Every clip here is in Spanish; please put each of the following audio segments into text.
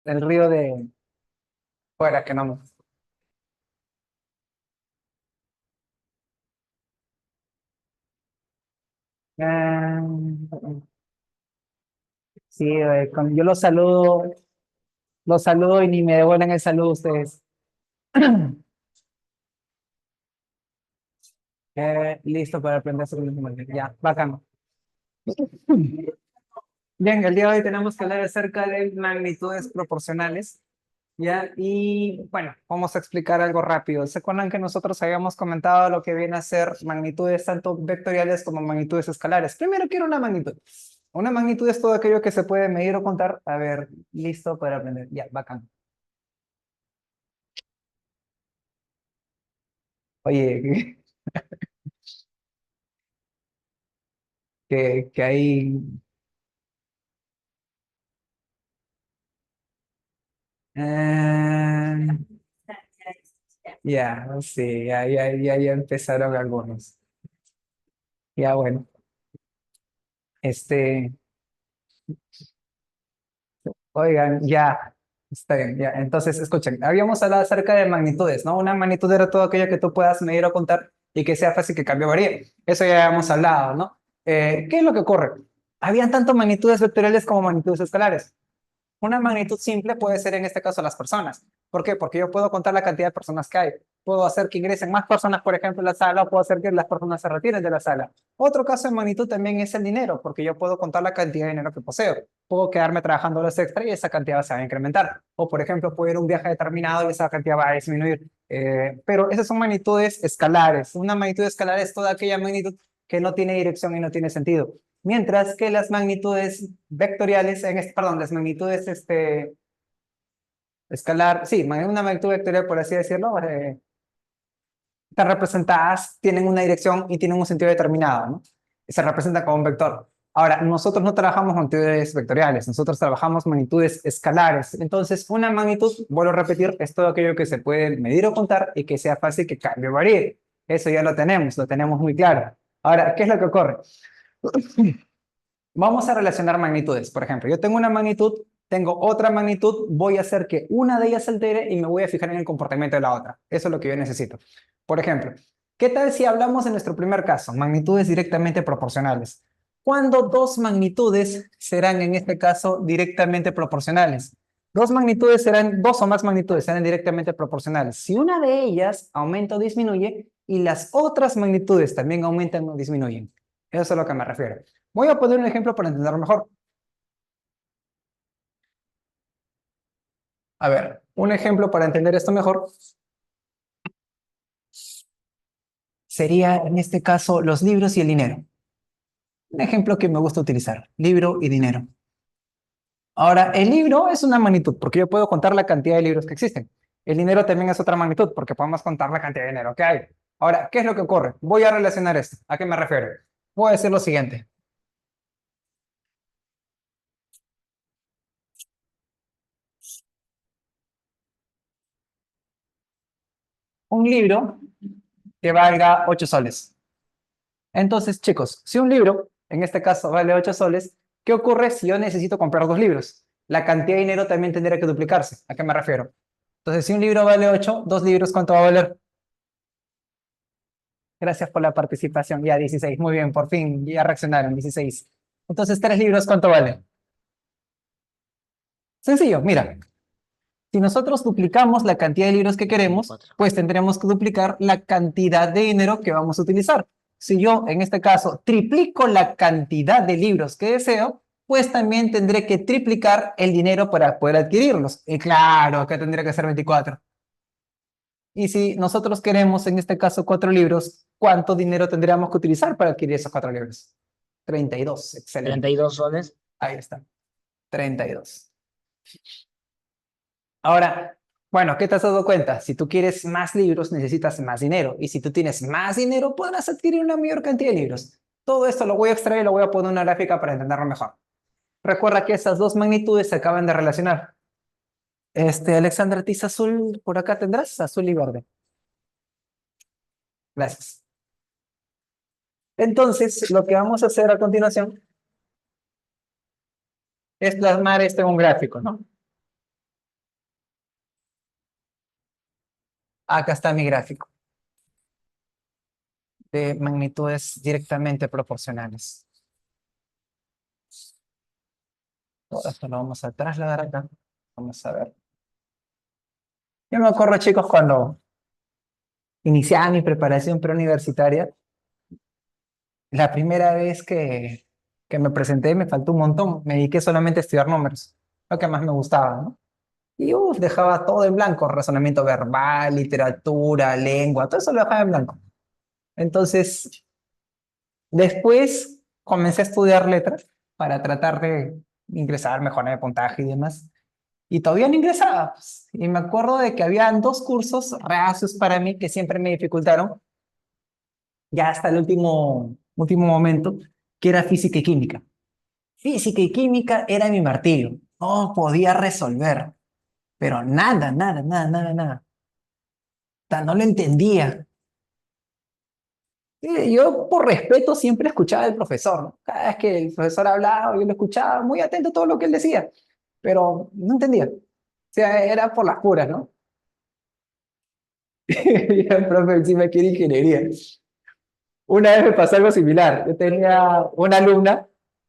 el río de fuera, que no. Ah, sí, yo los saludo y ni me devuelven el saludo ustedes. Listo para aprender sobre los números. Ya, bacán. Bien, el día de hoy tenemos que hablar acerca de magnitudes proporcionales, ¿ya? Y bueno, vamos a explicar algo rápido. ¿Se acuerdan que nosotros habíamos comentado lo que viene a ser magnitudes tanto vectoriales como magnitudes escalares? Primero quiero una magnitud. Una magnitud es todo aquello que se puede medir o contar. A ver, listo para aprender. Ya, bacán. Oye, que hay... eh, ya, sí, ya empezaron algunos. Ya, bueno, este... Oigan, ya, está bien, ya. Entonces, escuchen, habíamos hablado acerca de magnitudes, ¿no? Una magnitud era todo aquello que tú puedas medir o contar y que sea fácil que cambie o varíe. Eso ya habíamos hablado, ¿no? ¿Qué es lo que ocurre? Habían tanto magnitudes vectoriales como magnitudes escalares. Una magnitud simple puede ser en este caso las personas. ¿Por qué? Porque yo puedo contar la cantidad de personas que hay. Puedo hacer que ingresen más personas, por ejemplo, en la sala, o puedo hacer que las personas se retiren de la sala. Otro caso de magnitud también es el dinero, porque yo puedo contar la cantidad de dinero que poseo. Puedo quedarme trabajando horas extra y esa cantidad se va a incrementar. O, por ejemplo, puedo ir a un viaje determinado y esa cantidad va a disminuir. Pero esas son magnitudes escalares. Una magnitud escalar es toda aquella magnitud que no tiene dirección y no tiene sentido. Mientras que las magnitudes vectoriales, perdón, las magnitudes escalar, sí, una magnitud vectorial, por así decirlo, están representadas, tienen una dirección y tienen un sentido determinado, ¿no? Y se representan como un vector. Ahora, nosotros no trabajamos magnitudes vectoriales, nosotros trabajamos magnitudes escalares. Entonces, una magnitud, vuelvo a repetir, es todo aquello que se puede medir o contar y que sea fácil que cambie o varíe. Eso ya lo tenemos muy claro. Ahora, ¿qué es lo que ocurre? Vamos a relacionar magnitudes. Por ejemplo, yo tengo una magnitud, tengo otra magnitud, voy a hacer que una de ellas se altere y me voy a fijar en el comportamiento de la otra. Eso es lo que yo necesito. Por ejemplo, ¿qué tal si hablamos en nuestro primer caso? Magnitudes directamente proporcionales. ¿Cuándo dos magnitudes serán en este caso directamente proporcionales? Dos o más magnitudes serán directamente proporcionales. Si una de ellas aumenta o disminuye y las otras magnitudes también aumentan o disminuyen. Eso es a lo que me refiero. Voy a poner un ejemplo para entenderlo mejor. A ver, un ejemplo para entender esto mejor sería en este caso los libros y el dinero. Un ejemplo que me gusta utilizar, libro y dinero. Ahora, el libro es una magnitud porque yo puedo contar la cantidad de libros que existen. El dinero también es otra magnitud porque podemos contar la cantidad de dinero que hay. Ahora, ¿qué es lo que ocurre? Voy a relacionar esto. ¿A qué me refiero? Voy a decir lo siguiente. Un libro que valga 8 soles. Entonces, chicos, si un libro, en este caso, vale 8 soles, ¿qué ocurre si yo necesito comprar dos libros? La cantidad de dinero también tendría que duplicarse. ¿A qué me refiero? Entonces, si un libro vale 8, dos libros, ¿cuánto va a valer? Gracias por la participación. Ya, 16. Muy bien, por fin, ya reaccionaron, 16. Entonces, tres libros, ¿cuánto vale? Sencillo, mira. Si nosotros duplicamos la cantidad de libros que queremos, pues tendremos que duplicar la cantidad de dinero que vamos a utilizar. Si yo, en este caso, triplico la cantidad de libros que deseo, pues también tendré que triplicar el dinero para poder adquirirlos. Y claro, acá tendría que ser 24. Y si nosotros queremos, en este caso, 4 libros, ¿cuánto dinero tendríamos que utilizar para adquirir esos 4 libros? 32. Excelente. 32 soles. Ahí está. 32. Ahora, bueno, ¿qué te has dado cuenta? Si tú quieres más libros, necesitas más dinero. Y si tú tienes más dinero, podrás adquirir una mayor cantidad de libros. Todo esto lo voy a extraer y lo voy a poner en una gráfica para entenderlo mejor. Recuerda que esas dos magnitudes se acaban de relacionar. Alexandra, tiza azul, por acá tendrás azul y verde. Gracias. Entonces, lo que vamos a hacer a continuación es plasmar esto en un gráfico, ¿no? Acá está mi gráfico de magnitudes directamente proporcionales. Todo esto lo vamos a trasladar acá. Vamos a ver. Yo me acuerdo, chicos, cuando iniciaba mi preparación preuniversitaria, la primera vez que me presenté me faltó un montón. Me dediqué solamente a estudiar números, lo que más me gustaba, ¿no? Y dejaba todo en blanco, razonamiento verbal, literatura, lengua, todo eso lo dejaba en blanco. Entonces, después comencé a estudiar letras para tratar de ingresar, mejorar el puntaje y demás. Y todavía no ingresaba, pues. Y me acuerdo de que habían dos cursos reacios para mí que siempre me dificultaron, ya hasta el último momento, que era física y química. Física y química era mi martirio. No podía resolver, pero nada, nada, nada, nada, nada. O sea, no lo entendía. Y yo, por respeto, siempre escuchaba al profesor, ¿no? Cada vez que el profesor hablaba, yo lo escuchaba muy atento a todo lo que él decía, pero no entendía. O sea, era por las puras, ¿no? Y el profe encima quiere ingeniería. Una vez me pasó algo similar. Yo tenía una alumna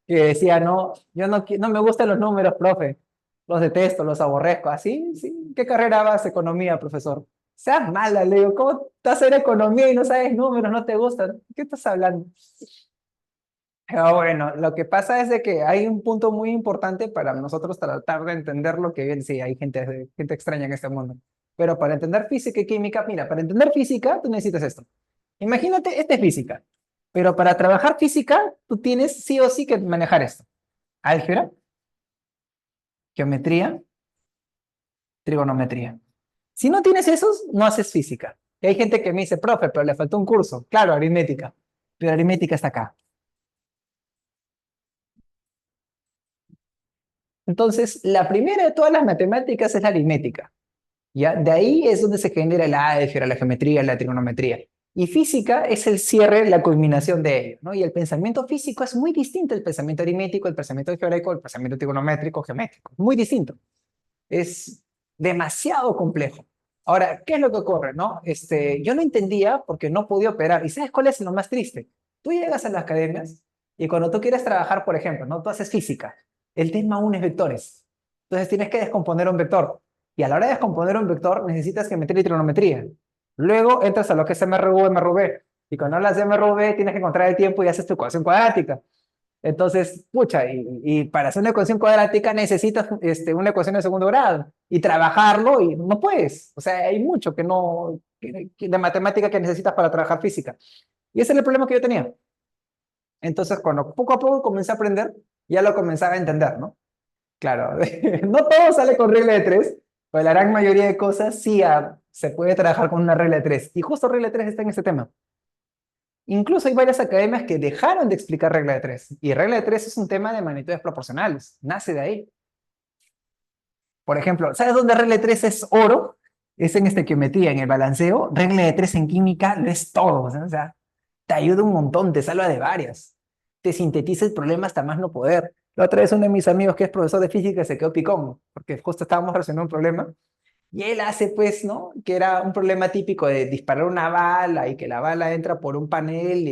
que decía, no, yo no, no me gustan los números, profe. Los detesto, los aborrezco. ¿Así? ¿Sí? ¿Qué carrera vas? Economía, profesor. Seas mala, le digo, ¿cómo estás en economía y no sabes números, no te gustan? ¿Qué estás hablando? Ah, bueno, lo que pasa es de que hay un punto muy importante para nosotros tratar de entender lo que viene. Sí, hay gente extraña en este mundo. Pero para entender física y química, mira, para entender física, tú necesitas esto. Imagínate, esta es física, pero para trabajar física, tú tienes sí o sí que manejar esto. Álgebra, geometría, trigonometría. Si no tienes esos, no haces física. Y hay gente que me dice, profe, pero le faltó un curso. Claro, aritmética, pero aritmética está acá. Entonces, la primera de todas las matemáticas es la aritmética. ¿Ya? De ahí es donde se genera la álgebra, la geometría, la trigonometría. Y física es el cierre, la culminación de ello, ¿no? Y el pensamiento físico es muy distinto al pensamiento aritmético, el pensamiento algebraico, el pensamiento trigonométrico, geométrico. Muy distinto. Es demasiado complejo. Ahora, ¿qué es lo que ocurre, no? Yo no entendía porque no podía operar. ¿Y sabes cuál es lo más triste? Tú llegas a las academias y cuando tú quieres trabajar, por ejemplo, ¿no? Tú haces física. El tema uno es vectores. Entonces tienes que descomponer un vector. Y a la hora de descomponer un vector necesitas geometría y trigonometría. Luego entras a lo que es MRU, MRV. Y cuando hablas de MRV tienes que encontrar el tiempo y haces tu ecuación cuadrática. Entonces, pucha, y para hacer una ecuación cuadrática necesitas una ecuación de segundo grado y trabajarlo y no puedes. O sea, hay mucho que no, de matemática que necesitas para trabajar física. Y ese es el problema que yo tenía. Entonces, cuando poco a poco comencé a aprender, ya lo comenzaba a entender, ¿no? Claro, no todo sale con regla de tres, pero la gran mayoría de cosas sí se puede trabajar con una regla de tres. Y justo regla de tres está en este tema. Incluso hay varias academias que dejaron de explicar regla de tres. Y regla de tres es un tema de magnitudes proporcionales. Nace de ahí. Por ejemplo, ¿sabes dónde regla de tres es oro? Es en estequiometría, en el balanceo. Regla de tres en química lo es todo. ¿No? O sea, te ayuda un montón, te salva de varias. Te sintetiza el problema hasta más no poder. La otra vez uno de mis amigos que es profesor de física se quedó picón, porque justo estábamos resolviendo un problema y él hace, pues, ¿no? Que era un problema típico de disparar una bala y que la bala entra por un panel,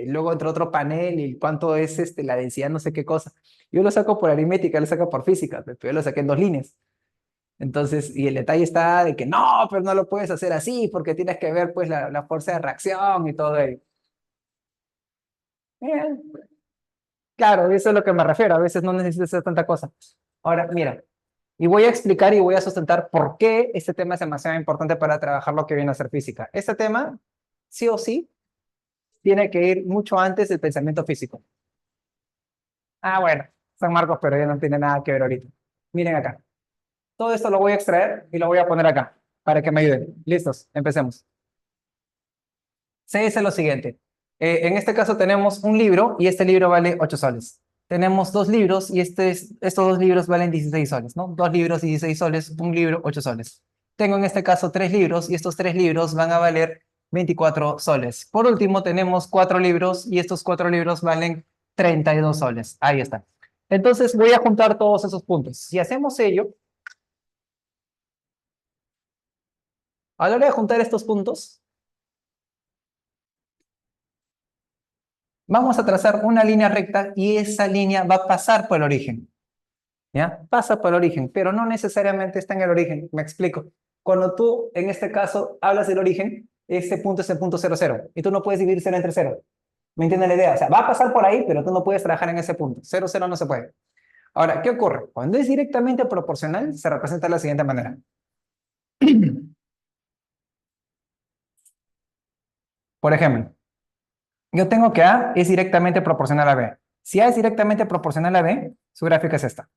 luego entra otro panel y cuánto es la densidad, no sé qué cosa. Yo lo saco por aritmética, lo saco por física, pero yo lo saqué en dos líneas. Entonces, y el detalle está de que no, pero no lo puedes hacer así porque tienes que ver, pues, la fuerza de reacción y todo ello. Eh, claro, eso es lo que me refiero. A veces no necesitas hacer tanta cosa. Ahora, mira. Y voy a explicar y voy a sustentar por qué este tema es demasiado importante para trabajar lo que viene a ser física. Este tema, sí o sí, tiene que ir mucho antes del pensamiento físico. Ah, bueno, San Marcos, pero ya no tiene nada que ver ahorita. Miren acá. Todo esto lo voy a extraer y lo voy a poner acá para que me ayuden. ¿Listos? Empecemos. Se dice lo siguiente. En este caso tenemos un libro y este libro vale 8 soles. Tenemos dos libros y estos dos libros valen 16 soles, ¿no? Dos libros, 16 soles, un libro, 8 soles. Tengo en este caso tres libros y estos tres libros van a valer 24 soles. Por último, tenemos cuatro libros y estos cuatro libros valen 32 soles. Ahí está. Entonces voy a juntar todos esos puntos. Si hacemos ello, A la hora de juntar estos puntos, vamos a trazar una línea recta y esa línea va a pasar por el origen. ¿Ya? Pasa por el origen, pero no necesariamente está en el origen. Me explico. Cuando tú, en este caso, hablas del origen, este punto es el punto 0, 0. Y tú no puedes dividir 0 entre 0. ¿Me entiendes la idea? O sea, va a pasar por ahí, pero tú no puedes trabajar en ese punto. 0, 0 no se puede. Ahora, ¿qué ocurre? Cuando es directamente proporcional, se representa de la siguiente manera. Por ejemplo, yo tengo que A es directamente proporcional a B. Si A es directamente proporcional a B, su gráfica es esta.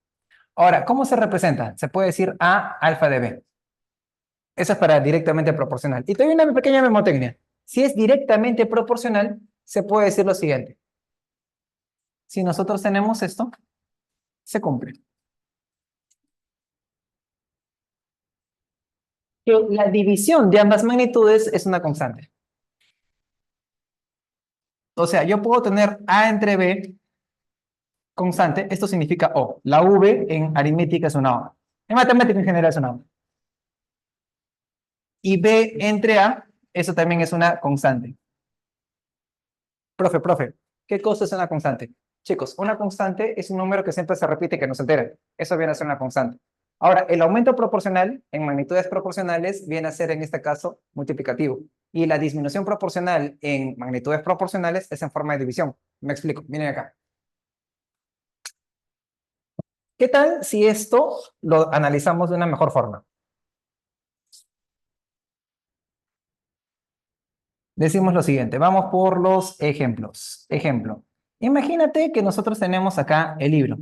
Ahora, ¿cómo se representa? Se puede decir A alfa de B. Eso es para directamente proporcional. Y te doy una pequeña memotecnia. Si es directamente proporcional, se puede decir lo siguiente. Si nosotros tenemos esto, se cumple. Que la división de ambas magnitudes es una constante. O sea, yo puedo tener A entre B constante. Esto significa O. La V en aritmética es una O. En matemática en general es una O. Y B entre A, eso también es una constante. Profe, ¿qué cosa es una constante? Chicos, una constante es un número que siempre se repite y que no se altera. Eso viene a ser una constante. Ahora, el aumento proporcional en magnitudes proporcionales viene a ser, en este caso, multiplicativo. Y la disminución proporcional en magnitudes proporcionales es en forma de división. Me explico, miren acá. ¿Qué tal si esto lo analizamos de una mejor forma? Decimos lo siguiente, vamos por los ejemplos. Ejemplo, imagínate que nosotros tenemos acá el libro.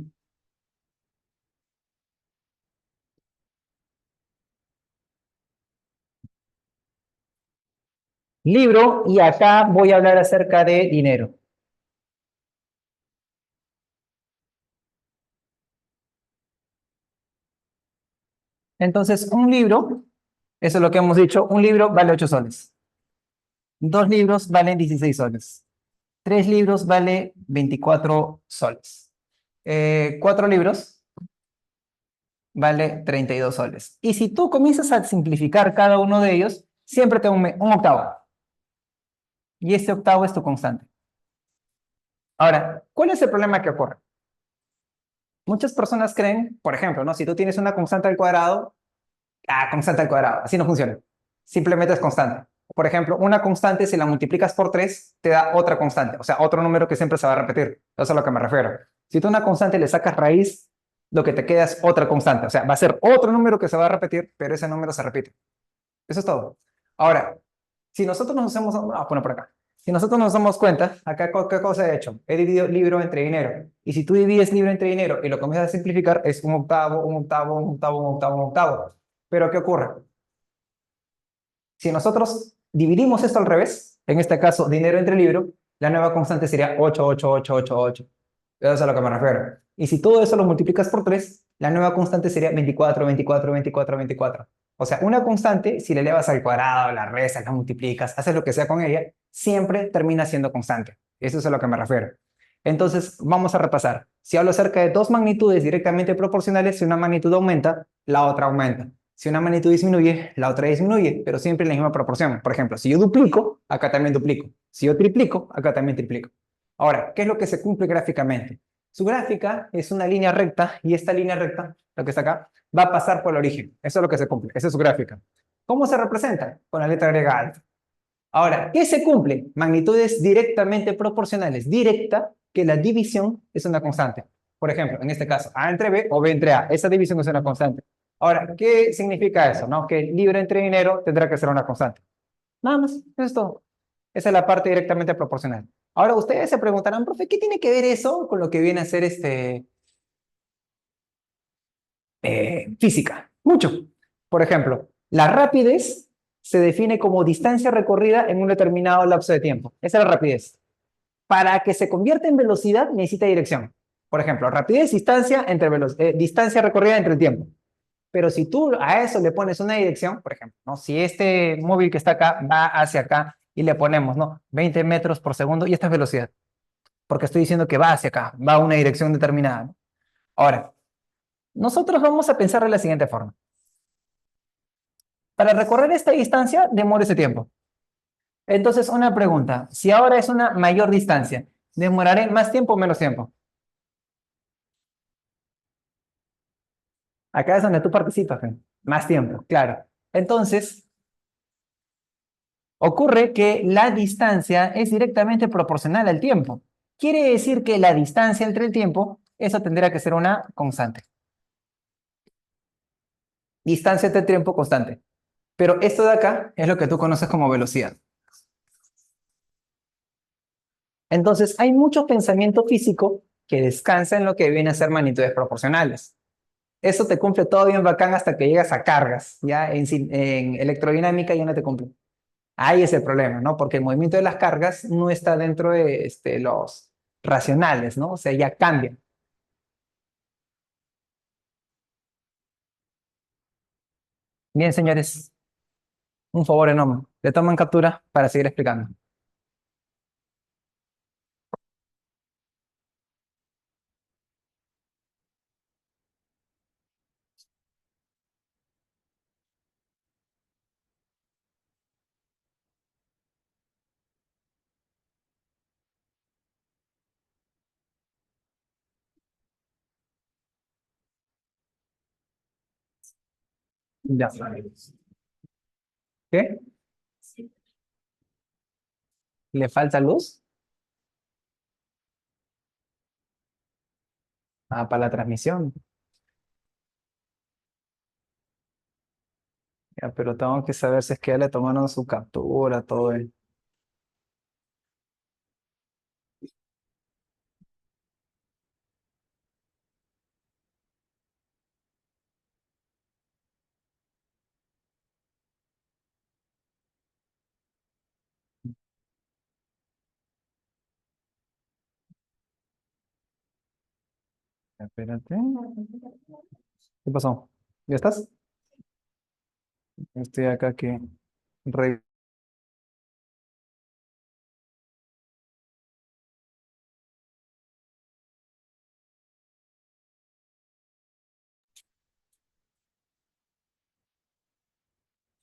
Libro, y acá voy a hablar acerca de dinero. Entonces, un libro, eso es lo que hemos dicho, un libro vale 8 soles. Dos libros valen 16 soles. Tres libros vale 24 soles. Cuatro libros vale 32 soles. Y si tú comienzas a simplificar cada uno de ellos, siempre te da un octavo. Y este octavo es tu constante. Ahora, ¿cuál es el problema que ocurre? Muchas personas creen, por ejemplo, ¿no? Si tú tienes una constante al cuadrado, constante al cuadrado. Así no funciona. Simplemente es constante. Por ejemplo, una constante, si la multiplicas por 3 te da otra constante. O sea, otro número que siempre se va a repetir. Eso es a lo que me refiero. Si tú a una constante le sacas raíz, lo que te queda es otra constante. O sea, va a ser otro número que se va a repetir, pero ese número se repite. Eso es todo. Ahora, si nosotros nos hacemos... Vamos a poner por acá. Si nosotros nos damos cuenta, acá, ¿qué cosa he hecho? He dividido libro entre dinero. Y si tú divides libro entre dinero y lo comienzas a simplificar, es un octavo, un octavo, un octavo, un octavo, un octavo. Pero ¿qué ocurre? Si nosotros dividimos esto al revés, en este caso, dinero entre libro, la nueva constante sería 8, 8, 8, 8, 8. Eso es a lo que me refiero. Y si todo eso lo multiplicas por 3, la nueva constante sería 24, 24, 24, 24. O sea, una constante, si le elevas al cuadrado, la restas, la multiplicas, haces lo que sea con ella, siempre termina siendo constante. Eso es a lo que me refiero. Entonces, vamos a repasar. Si hablo acerca de dos magnitudes directamente proporcionales, si una magnitud aumenta, la otra aumenta. Si una magnitud disminuye, la otra disminuye, pero siempre en la misma proporción. Por ejemplo, si yo duplico, acá también duplico. Si yo triplico, acá también triplico. Ahora, ¿qué es lo que se cumple gráficamente? Su gráfica es una línea recta y esta línea recta, lo que está acá, va a pasar por el origen. Eso es lo que se cumple. Esa es su gráfica. ¿Cómo se representa? Con la letra griega alfa. Ahora, ¿qué se cumple? Magnitudes directamente proporcionales. Directa, que la división es una constante. Por ejemplo, en este caso, A entre B o B entre A. Esa división es una constante. Ahora, ¿qué significa eso? ¿No? Que libro entre dinero tendrá que ser una constante. Nada más, eso es todo. Esa es la parte directamente proporcional. Ahora, ustedes se preguntarán, profe, ¿qué tiene que ver eso con lo que viene a ser física? Mucho. Por ejemplo, la rapidez se define como distancia recorrida en un determinado lapso de tiempo. Esa es la rapidez. Para que se convierta en velocidad necesita dirección. Por ejemplo, rapidez, distancia, distancia recorrida entre el tiempo. Pero si tú a eso le pones una dirección, por ejemplo, ¿no? Si este móvil que está acá va hacia acá y le ponemos, ¿no? 20 metros por segundo, y esta es velocidad, porque estoy diciendo que va hacia acá, va a una dirección determinada, ¿no? Ahora, nosotros vamos a pensar de la siguiente forma. Para recorrer esta distancia, demora ese tiempo. Entonces, una pregunta. Si ahora es una mayor distancia, ¿demoraré más tiempo o menos tiempo? Acá es donde tú participas, Fen. Más tiempo, claro. Entonces, ocurre que la distancia es directamente proporcional al tiempo. Quiere decir que la distancia entre el tiempo, eso tendría que ser una constante. Distancia entre tiempo constante. Pero esto de acá es lo que tú conoces como velocidad. Entonces, hay mucho pensamiento físico que descansa en lo que viene a ser magnitudes proporcionales. Eso te cumple todo bien bacán hasta que llegas a cargas. Ya en electrodinámica ya no te cumple. Ahí es el problema, ¿no? Porque el movimiento de las cargas no está dentro de los racionales, ¿no? O sea, ya cambia. Bien, señores, un favor enorme. Le toman captura para seguir explicando. Ya. ¿Qué? ¿Le falta luz? Ah, para la transmisión. Ya, pero tengo que saber si es que ya le tomaron su captura, todo eso. Espérate. ¿Qué pasó? ¿Ya estás? Estoy acá que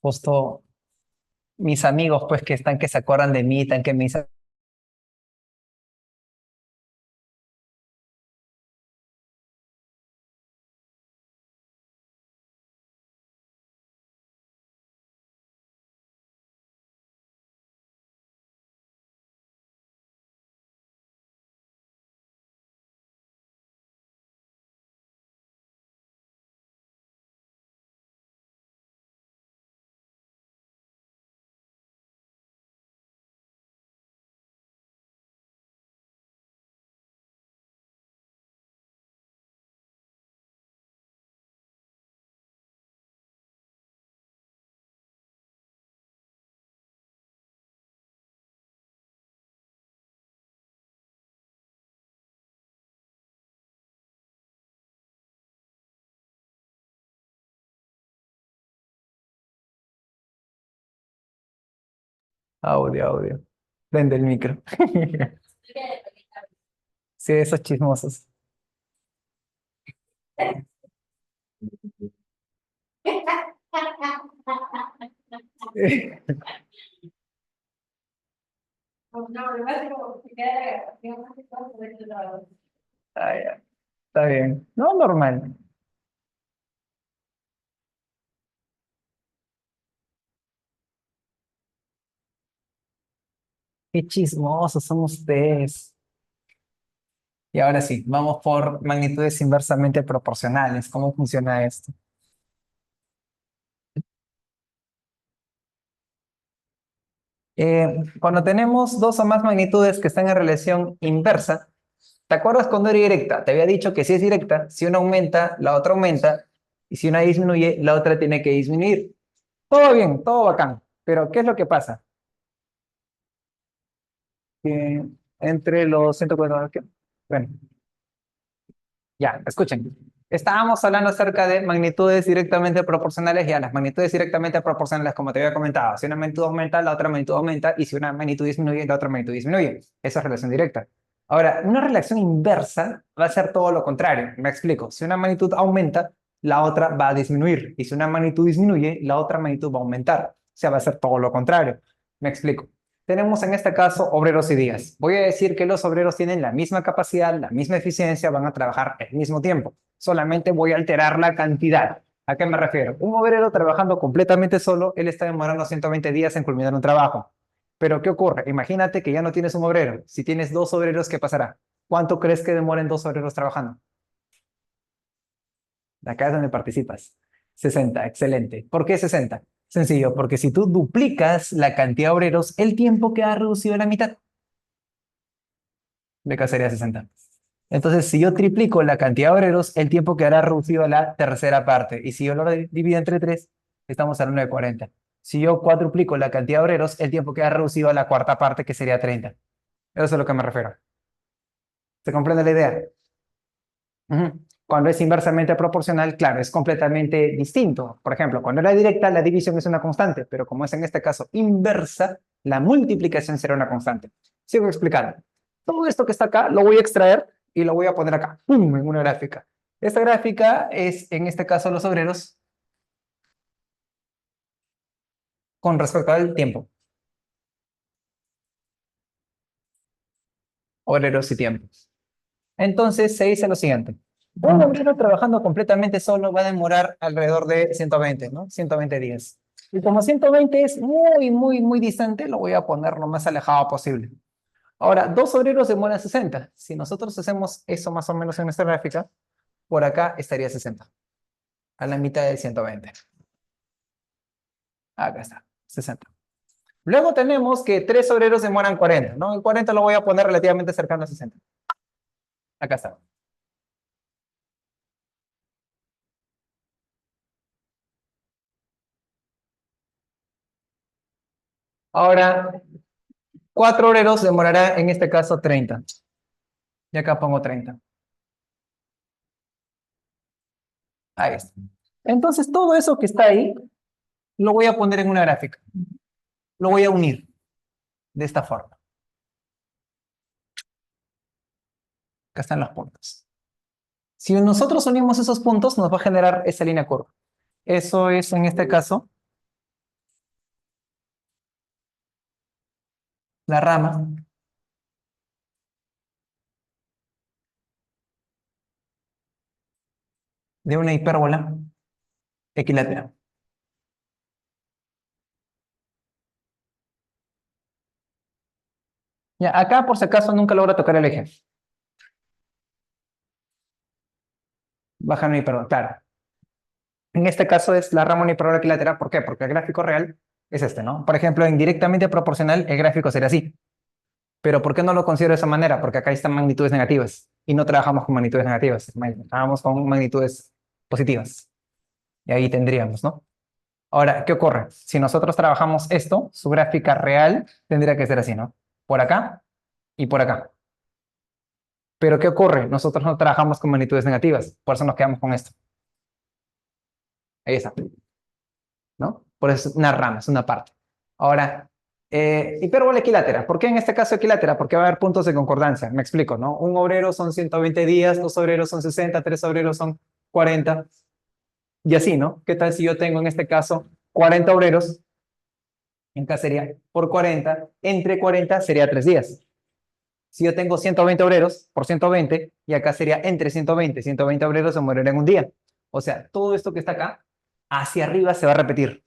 justo mis amigos, pues, que están que se acuerdan de mí, están que me dicen, audio, audio. Prende el micro. Sí, esos chismosos. Ah, ya, está bien. No, normal. Qué chismosos son ustedes. Y ahora sí, vamos por magnitudes inversamente proporcionales. ¿Cómo funciona esto? Cuando tenemos dos o más magnitudes que están en relación inversa, ¿te acuerdas cuando era directa? Te había dicho que si es directa, si una aumenta, la otra aumenta, y si una disminuye, la otra tiene que disminuir. Todo bien, todo bacán. Pero ¿qué es lo que pasa? Que entre los 140... Bueno, ya, escuchen. Estábamos hablando acerca de magnitudes directamente proporcionales. Ya, las magnitudes directamente proporcionales, como te había comentado, si una magnitud aumenta, la otra magnitud aumenta, y si una magnitud disminuye, la otra magnitud disminuye. Esa es relación directa. Ahora, una relación inversa va a ser todo lo contrario. Me explico. Si una magnitud aumenta, la otra va a disminuir. Y si una magnitud disminuye, la otra magnitud va a aumentar. O sea, va a ser todo lo contrario. Me explico. Tenemos en este caso obreros y días. Voy a decir que los obreros tienen la misma capacidad, la misma eficiencia, van a trabajar al mismo tiempo. Solamente voy a alterar la cantidad. ¿A qué me refiero? Un obrero trabajando completamente solo, él está demorando 120 días en culminar un trabajo. Pero ¿qué ocurre? Imagínate que ya no tienes un obrero. Si tienes dos obreros, ¿qué pasará? ¿Cuánto crees que demoren dos obreros trabajando? Acá es donde participas. 60, excelente. ¿Por qué 60? Sencillo, porque si tú duplicas la cantidad de obreros, el tiempo queda reducido a la mitad. De acá sería 60. Entonces, si yo triplico la cantidad de obreros, el tiempo quedará reducido a la tercera parte. Y si yo lo divido entre 3, estamos hablando de 40. Si yo cuadruplico la cantidad de obreros, el tiempo queda reducido a la cuarta parte, que sería 30. Eso es a lo que me refiero. ¿Se comprende la idea? Ujú. Cuando es inversamente proporcional, claro, es completamente distinto. Por ejemplo, cuando era directa, la división es una constante, pero como es en este caso inversa, la multiplicación será una constante. Sigo explicando. Todo esto que está acá lo voy a extraer y lo voy a poner acá, ¡pum!, en una gráfica. Esta gráfica es, en este caso, los obreros con respecto al tiempo. Obreros y tiempos. Entonces se dice lo siguiente. Un obrero trabajando completamente solo va a demorar alrededor de 120, ¿no? 120 días. Y como 120 es muy, muy, muy distante, lo voy a poner lo más alejado posible. Ahora, dos obreros demoran 60. Si nosotros hacemos eso más o menos en nuestra gráfica, por acá estaría 60, a la mitad de 120. Acá está, 60. Luego tenemos que tres obreros demoran 40, ¿no? El 40 lo voy a poner relativamente cercano a 60. Acá está. Ahora, cuatro obreros demorará en este caso 30. Y acá pongo 30. Ahí está. Entonces, todo eso que está ahí, lo voy a poner en una gráfica. Lo voy a unir de esta forma. Acá están los puntos. Si nosotros unimos esos puntos, nos va a generar esa línea curva. Eso es, en este caso, la rama de una hipérbola equilátera. Ya, acá, por si acaso, nunca logra tocar el eje. Baja una hipérbola, claro. En este caso es la rama uniparabólica equilátera. ¿Por qué? Porque el gráfico real es este, ¿no? Por ejemplo, en directamente proporcional, el gráfico sería así. Pero ¿por qué no lo considero de esa manera? Porque acá están magnitudes negativas y no trabajamos con magnitudes negativas, trabajamos con magnitudes positivas. Y ahí tendríamos, ¿no? Ahora, ¿qué ocurre? Si nosotros trabajamos esto, su gráfica real tendría que ser así, ¿no? Por acá y por acá. Pero ¿qué ocurre? Nosotros no trabajamos con magnitudes negativas, por eso nos quedamos con esto. Ahí está, ¿no? Por eso es una rama, es una parte. Ahora, hipérbola equilátera. ¿Por qué en este caso equilátera? Porque va a haber puntos de concordancia. Me explico, ¿no? Un obrero son 120 días, dos obreros son 60, tres obreros son 40. Y así, ¿no? ¿Qué tal si yo tengo en este caso 40 obreros? En acá sería por 40, entre 40 sería 3 días. Si yo tengo 120 obreros por 120, y acá sería entre 120, 120 obreros se mueren en un día. O sea, todo esto que está acá, hacia arriba se va a repetir.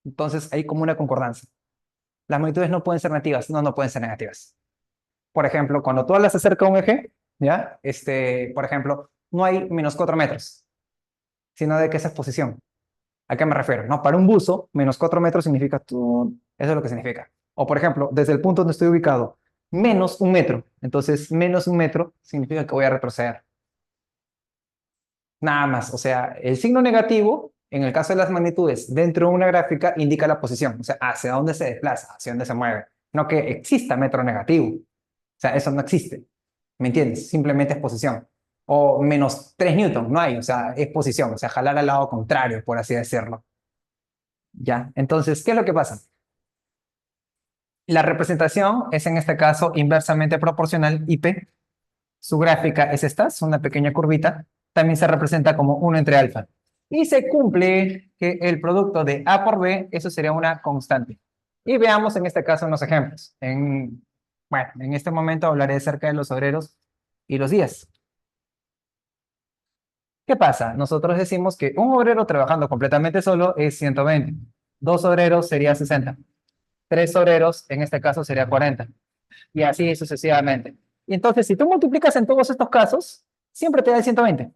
Entonces hay como una concordancia. Las magnitudes no pueden ser negativas, no, no pueden ser negativas. Por ejemplo, cuando tú las acerca a un eje, ¿ya? Por ejemplo, no hay menos 4 metros, sino de que esa es posición. ¿A qué me refiero? No, para un buzo, menos 4 metros significa tú, eso es lo que significa. O por ejemplo, desde el punto donde estoy ubicado, menos un metro. Entonces, menos un metro significa que voy a retroceder. Nada más. O sea, el signo negativo, en el caso de las magnitudes, dentro de una gráfica, indica la posición. O sea, hacia dónde se desplaza, hacia dónde se mueve. No que exista metro negativo. O sea, eso no existe. ¿Me entiendes? Simplemente es posición. O menos 3 newton, no hay. O sea, es posición. O sea, jalar al lado contrario, por así decirlo. ¿Ya? Entonces, ¿qué es lo que pasa? La representación es en este caso inversamente proporcional IP. Su gráfica es esta, es una pequeña curvita. también se representa como 1 entre alfa. Y se cumple que el producto de A por B, eso sería una constante. Y veamos en este caso unos ejemplos. Bueno, en este momento hablaré acerca de los obreros y los días. ¿Qué pasa? Nosotros decimos que un obrero trabajando completamente solo es 120. Dos obreros sería 60. Tres obreros, en este caso, sería 40. Y así sucesivamente. Y entonces, si tú multiplicas en todos estos casos, siempre te da el 120.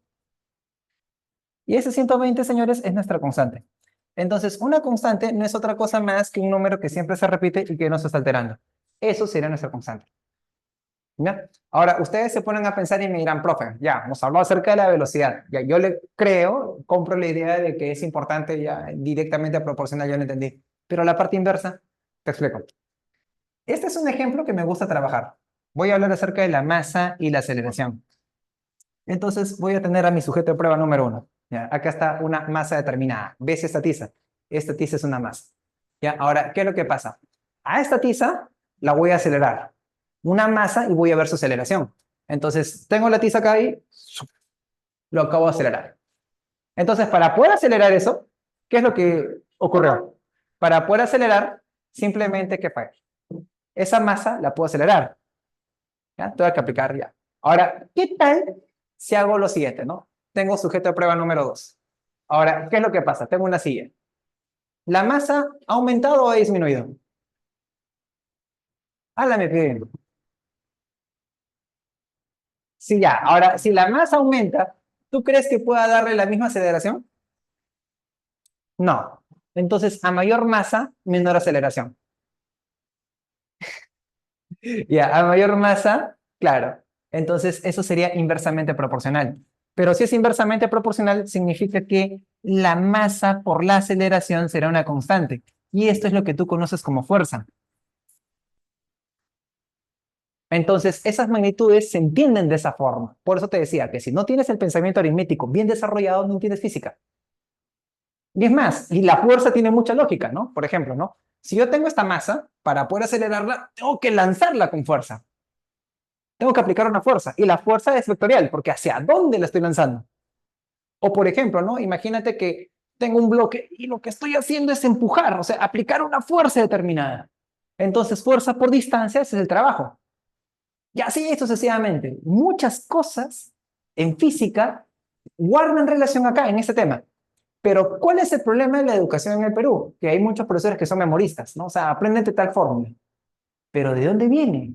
Y ese 120, señores, es nuestra constante. Entonces, una constante no es otra cosa más que un número que siempre se repite y que no se está alterando. Eso sería nuestra constante. ¿Ya? Ahora, ustedes se ponen a pensar y me dirán, profe, ya, nos habló acerca de la velocidad. Ya, yo le creo, compro la idea de que es importante ya directamente proporcional, yo lo entendí. Pero la parte inversa, te explico. Este es un ejemplo que me gusta trabajar. Voy a hablar acerca de la masa y la aceleración. Entonces, voy a tener a mi sujeto de prueba número 1. ¿Ya? Acá está una masa determinada. ¿Ves esta tiza? Esta tiza es una masa. ¿Ya? Ahora, ¿qué es lo que pasa? A esta tiza la voy a acelerar. Una masa y voy a ver su aceleración. Entonces, tengo la tiza acá y lo acabo de acelerar. Entonces, para poder acelerar eso, ¿qué es lo que ocurrió? Para poder acelerar, simplemente, ¿qué fue? Esa masa la puedo acelerar. ¿Ya? Tengo que aplicar ya. Ahora, ¿qué tal si hago lo siguiente, no? Tengo sujeto de prueba número 2. Ahora, ¿qué es lo que pasa? Tengo una silla. ¿La masa ha aumentado o ha disminuido? Me piden. Sí, ya. Ahora, si la masa aumenta, ¿tú crees que pueda darle la misma aceleración? No. Entonces, a mayor masa, menor aceleración. Ya, a mayor masa, claro. Entonces, eso sería inversamente proporcional. Pero si es inversamente proporcional, significa que la masa por la aceleración será una constante. Y esto es lo que tú conoces como fuerza. Entonces, esas magnitudes se entienden de esa forma. Por eso te decía que si no tienes el pensamiento aritmético bien desarrollado, no entiendes física. Y es más, y la fuerza tiene mucha lógica, ¿no? Por ejemplo, ¿no? Si yo tengo esta masa, para poder acelerarla, tengo que lanzarla con fuerza. Tengo que aplicar una fuerza. Y la fuerza es vectorial, porque ¿hacia dónde la estoy lanzando? O por ejemplo, ¿no? Imagínate que tengo un bloque y lo que estoy haciendo es empujar, o sea, aplicar una fuerza determinada. Entonces, fuerza por distancia, ese es el trabajo. Y así sucesivamente. Muchas cosas en física guardan relación acá, en este tema. Pero, ¿cuál es el problema de la educación en el Perú? Que hay muchos profesores que son memoristas, ¿no? O sea, apréndete tal fórmula. Pero, ¿de dónde viene?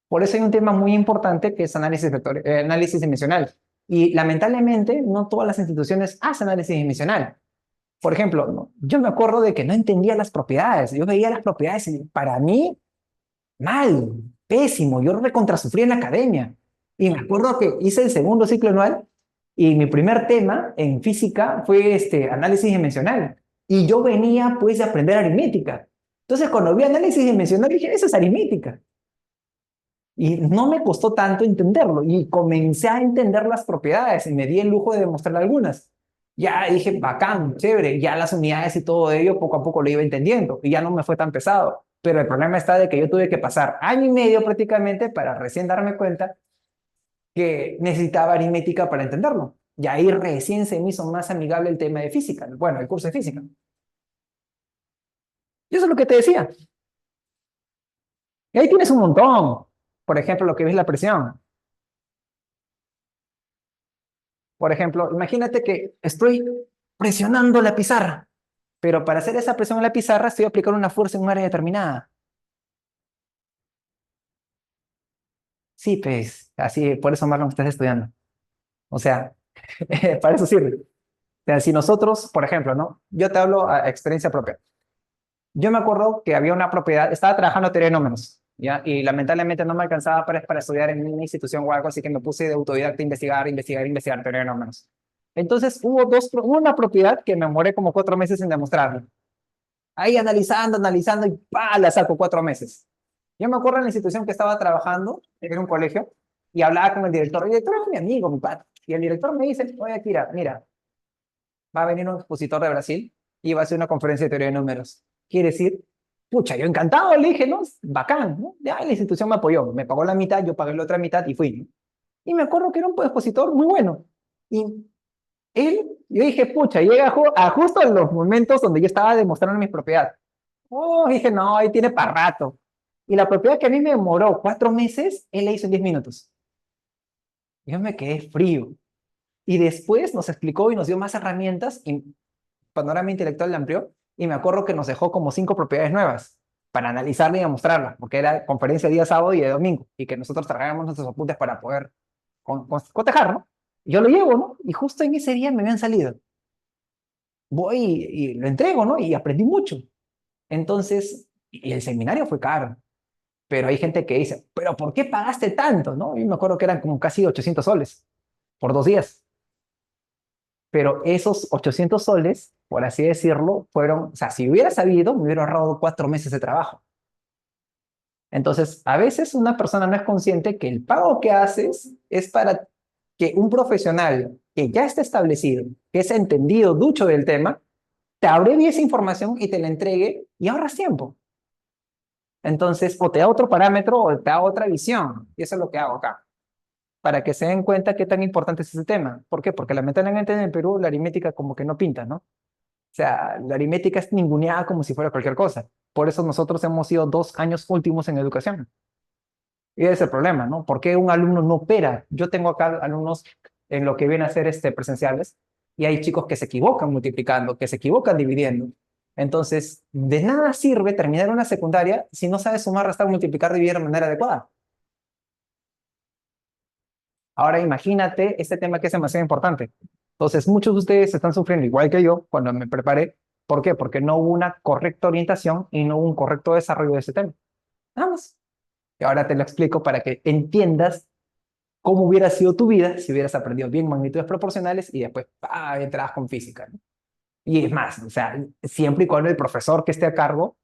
Por eso hay un tema muy importante que es análisis dimensional. Y lamentablemente no todas las instituciones hacen análisis dimensional. Por ejemplo, ¿no? Yo me acuerdo de que no entendía las propiedades. Yo veía las propiedades y para mí, mal, pésimo. Yo recontrasufrí en la academia. Y me acuerdo que hice el segundo ciclo anual y mi primer tema en física fue análisis dimensional. Y yo venía pues de aprender aritmética. Entonces cuando vi análisis dimensional dije, eso es aritmética. Y no me costó tanto entenderlo y comencé a entender las propiedades y me di el lujo de demostrar algunas. Ya dije, bacán, chévere, ya las unidades y todo ello poco a poco lo iba entendiendo y ya no me fue tan pesado. Pero el problema está de que yo tuve que pasar año y medio prácticamente para recién darme cuenta que necesitaba aritmética para entenderlo. Y ahí recién se me hizo más amigable el tema de física, bueno, el curso de física. Y eso es lo que te decía. Y ahí tienes un montón. Por ejemplo, lo que ves la presión. Por ejemplo, imagínate que estoy presionando la pizarra, pero para hacer esa presión en la pizarra estoy aplicando una fuerza en un área determinada. Sí, pues, así, por eso Marlon estás estudiando. O sea, para eso sirve. O sea, si nosotros, por ejemplo, ¿no? Yo te hablo a experiencia propia. Yo me acuerdo que había una propiedad, estaba trabajando teoría de números, ¿ya? Y lamentablemente no me alcanzaba para estudiar en una institución o algo, así que me puse de autodidacta a investigar teoría de números. Entonces hubo una propiedad que me demoré como 4 meses en demostrarla. Ahí analizando y ¡pa! La saco 4 meses. Yo me acuerdo en la institución que estaba trabajando, en un colegio, y hablaba con el director. El director es mi amigo, mi padre. Y el director me dice, oye, Akira, mira, va a venir un expositor de Brasil y va a hacer una conferencia de teoría de números. Quiere decir, pucha, yo encantado, le dije, ¿no? Bacán, ¿no? Ya la institución me apoyó, me pagó la mitad, yo pagué la otra mitad y fui, ¿no? Y me acuerdo que era un expositor muy bueno. Y yo dije, pucha, llega a justo en los momentos donde yo estaba demostrando mis propiedades. Oh, dije, no, ahí tiene para rato. Y la propiedad que a mí me demoró 4 meses, él la hizo en 10 minutos. Yo me quedé frío. Y después nos explicó y nos dio más herramientas y panorama intelectual la amplió. Y me acuerdo que nos dejó como 5 propiedades nuevas para analizarla y mostrarla, porque era conferencia día sábado y de domingo, y que nosotros trabajáramos nuestros apuntes para poder cotejar, ¿no? Yo lo llevo, ¿no? Y justo en ese día me habían salido. Voy y lo entrego, ¿no? Y aprendí mucho. Entonces, y el seminario fue caro, pero hay gente que dice, pero ¿por qué pagaste tanto? ¿No? Y me acuerdo que eran como casi 800 soles por 2 días. Pero esos 800 soles, por así decirlo, fueron, o sea, si hubiera sabido, me hubiera ahorrado 4 meses de trabajo. Entonces, a veces una persona no es consciente que el pago que haces es para que un profesional que ya está establecido, que es entendido, ducho del tema, te abrevie esa información y te la entregue y ahorras tiempo. Entonces, o te da otro parámetro o te da otra visión. Y eso es lo que hago acá, para que se den cuenta qué tan importante es ese tema. ¿Por qué? Porque lamentablemente en el Perú la aritmética como que no pinta, ¿no? O sea, la aritmética es ninguneada como si fuera cualquier cosa. Por eso nosotros hemos sido 2 años últimos en educación. Y ese es el problema, ¿no? ¿Por qué un alumno no opera? Yo tengo acá alumnos en lo que viene a ser presenciales y hay chicos que se equivocan multiplicando, que se equivocan dividiendo. Entonces, de nada sirve terminar una secundaria si no sabes sumar, restar, multiplicar, dividir de manera adecuada. Ahora imagínate este tema que es demasiado importante. Entonces, muchos de ustedes están sufriendo igual que yo cuando me preparé. ¿Por qué? Porque no hubo una correcta orientación y no hubo un correcto desarrollo de ese tema. Nada más. Y ahora te lo explico para que entiendas cómo hubiera sido tu vida si hubieras aprendido bien magnitudes proporcionales y después entrabas con física, ¿no? Y es más, o sea, siempre y cuando el profesor que esté a cargo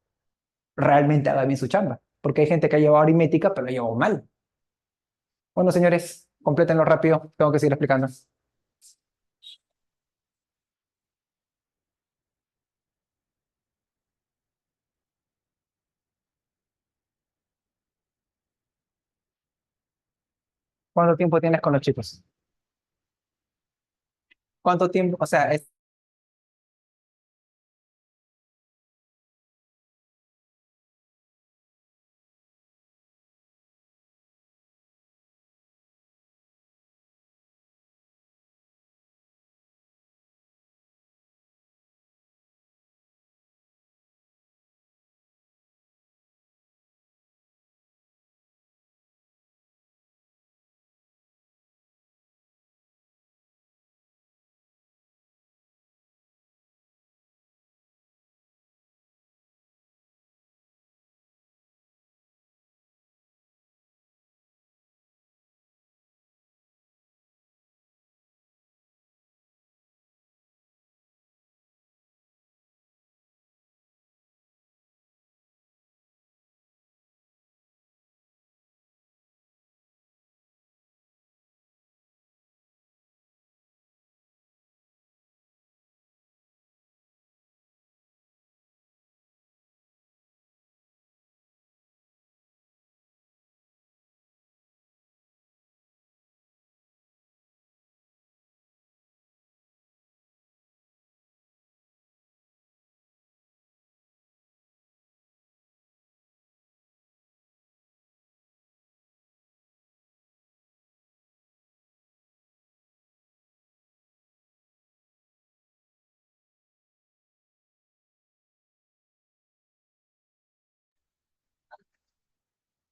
realmente haga bien su chamba. Porque hay gente que ha llevado aritmética, pero lo ha llevado mal. Bueno, señores, complétenlo rápido. Tengo que seguir explicando. ¿Cuánto tiempo tienes con los chicos? ¿Cuánto tiempo? O sea,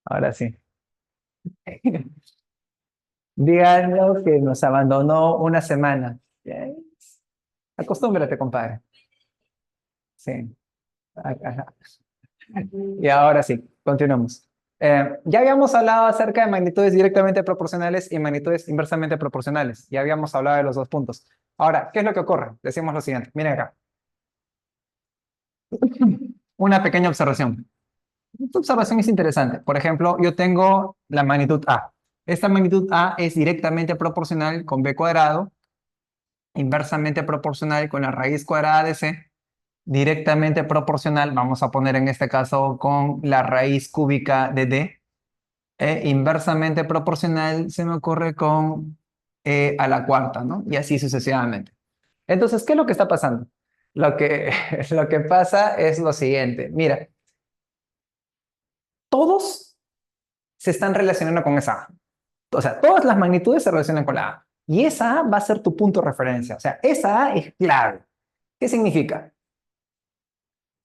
ahora sí. Díganos que nos abandonó una semana. Bien. Acostúmbrate, compadre. Sí. Ajá. Y ahora sí, continuamos. Ya habíamos hablado acerca de magnitudes directamente proporcionales y magnitudes inversamente proporcionales. Ya habíamos hablado de los dos puntos. Ahora, ¿qué es lo que ocurre? Decimos lo siguiente. Miren acá. Una pequeña observación. Esta observación es interesante. Por ejemplo, yo tengo la magnitud A. Esta magnitud A es directamente proporcional con B cuadrado, inversamente proporcional con la raíz cuadrada de C, directamente proporcional, vamos a poner en este caso con la raíz cúbica de D, e inversamente proporcional se me ocurre con a la cuarta, ¿no? Y así sucesivamente. Entonces, ¿qué es lo que está pasando? Lo que, lo que pasa es lo siguiente. Mira, todos se están relacionando con esa A. O sea, todas las magnitudes se relacionan con la A. Y esa A va a ser tu punto de referencia. O sea, esa A es clave. ¿Qué significa?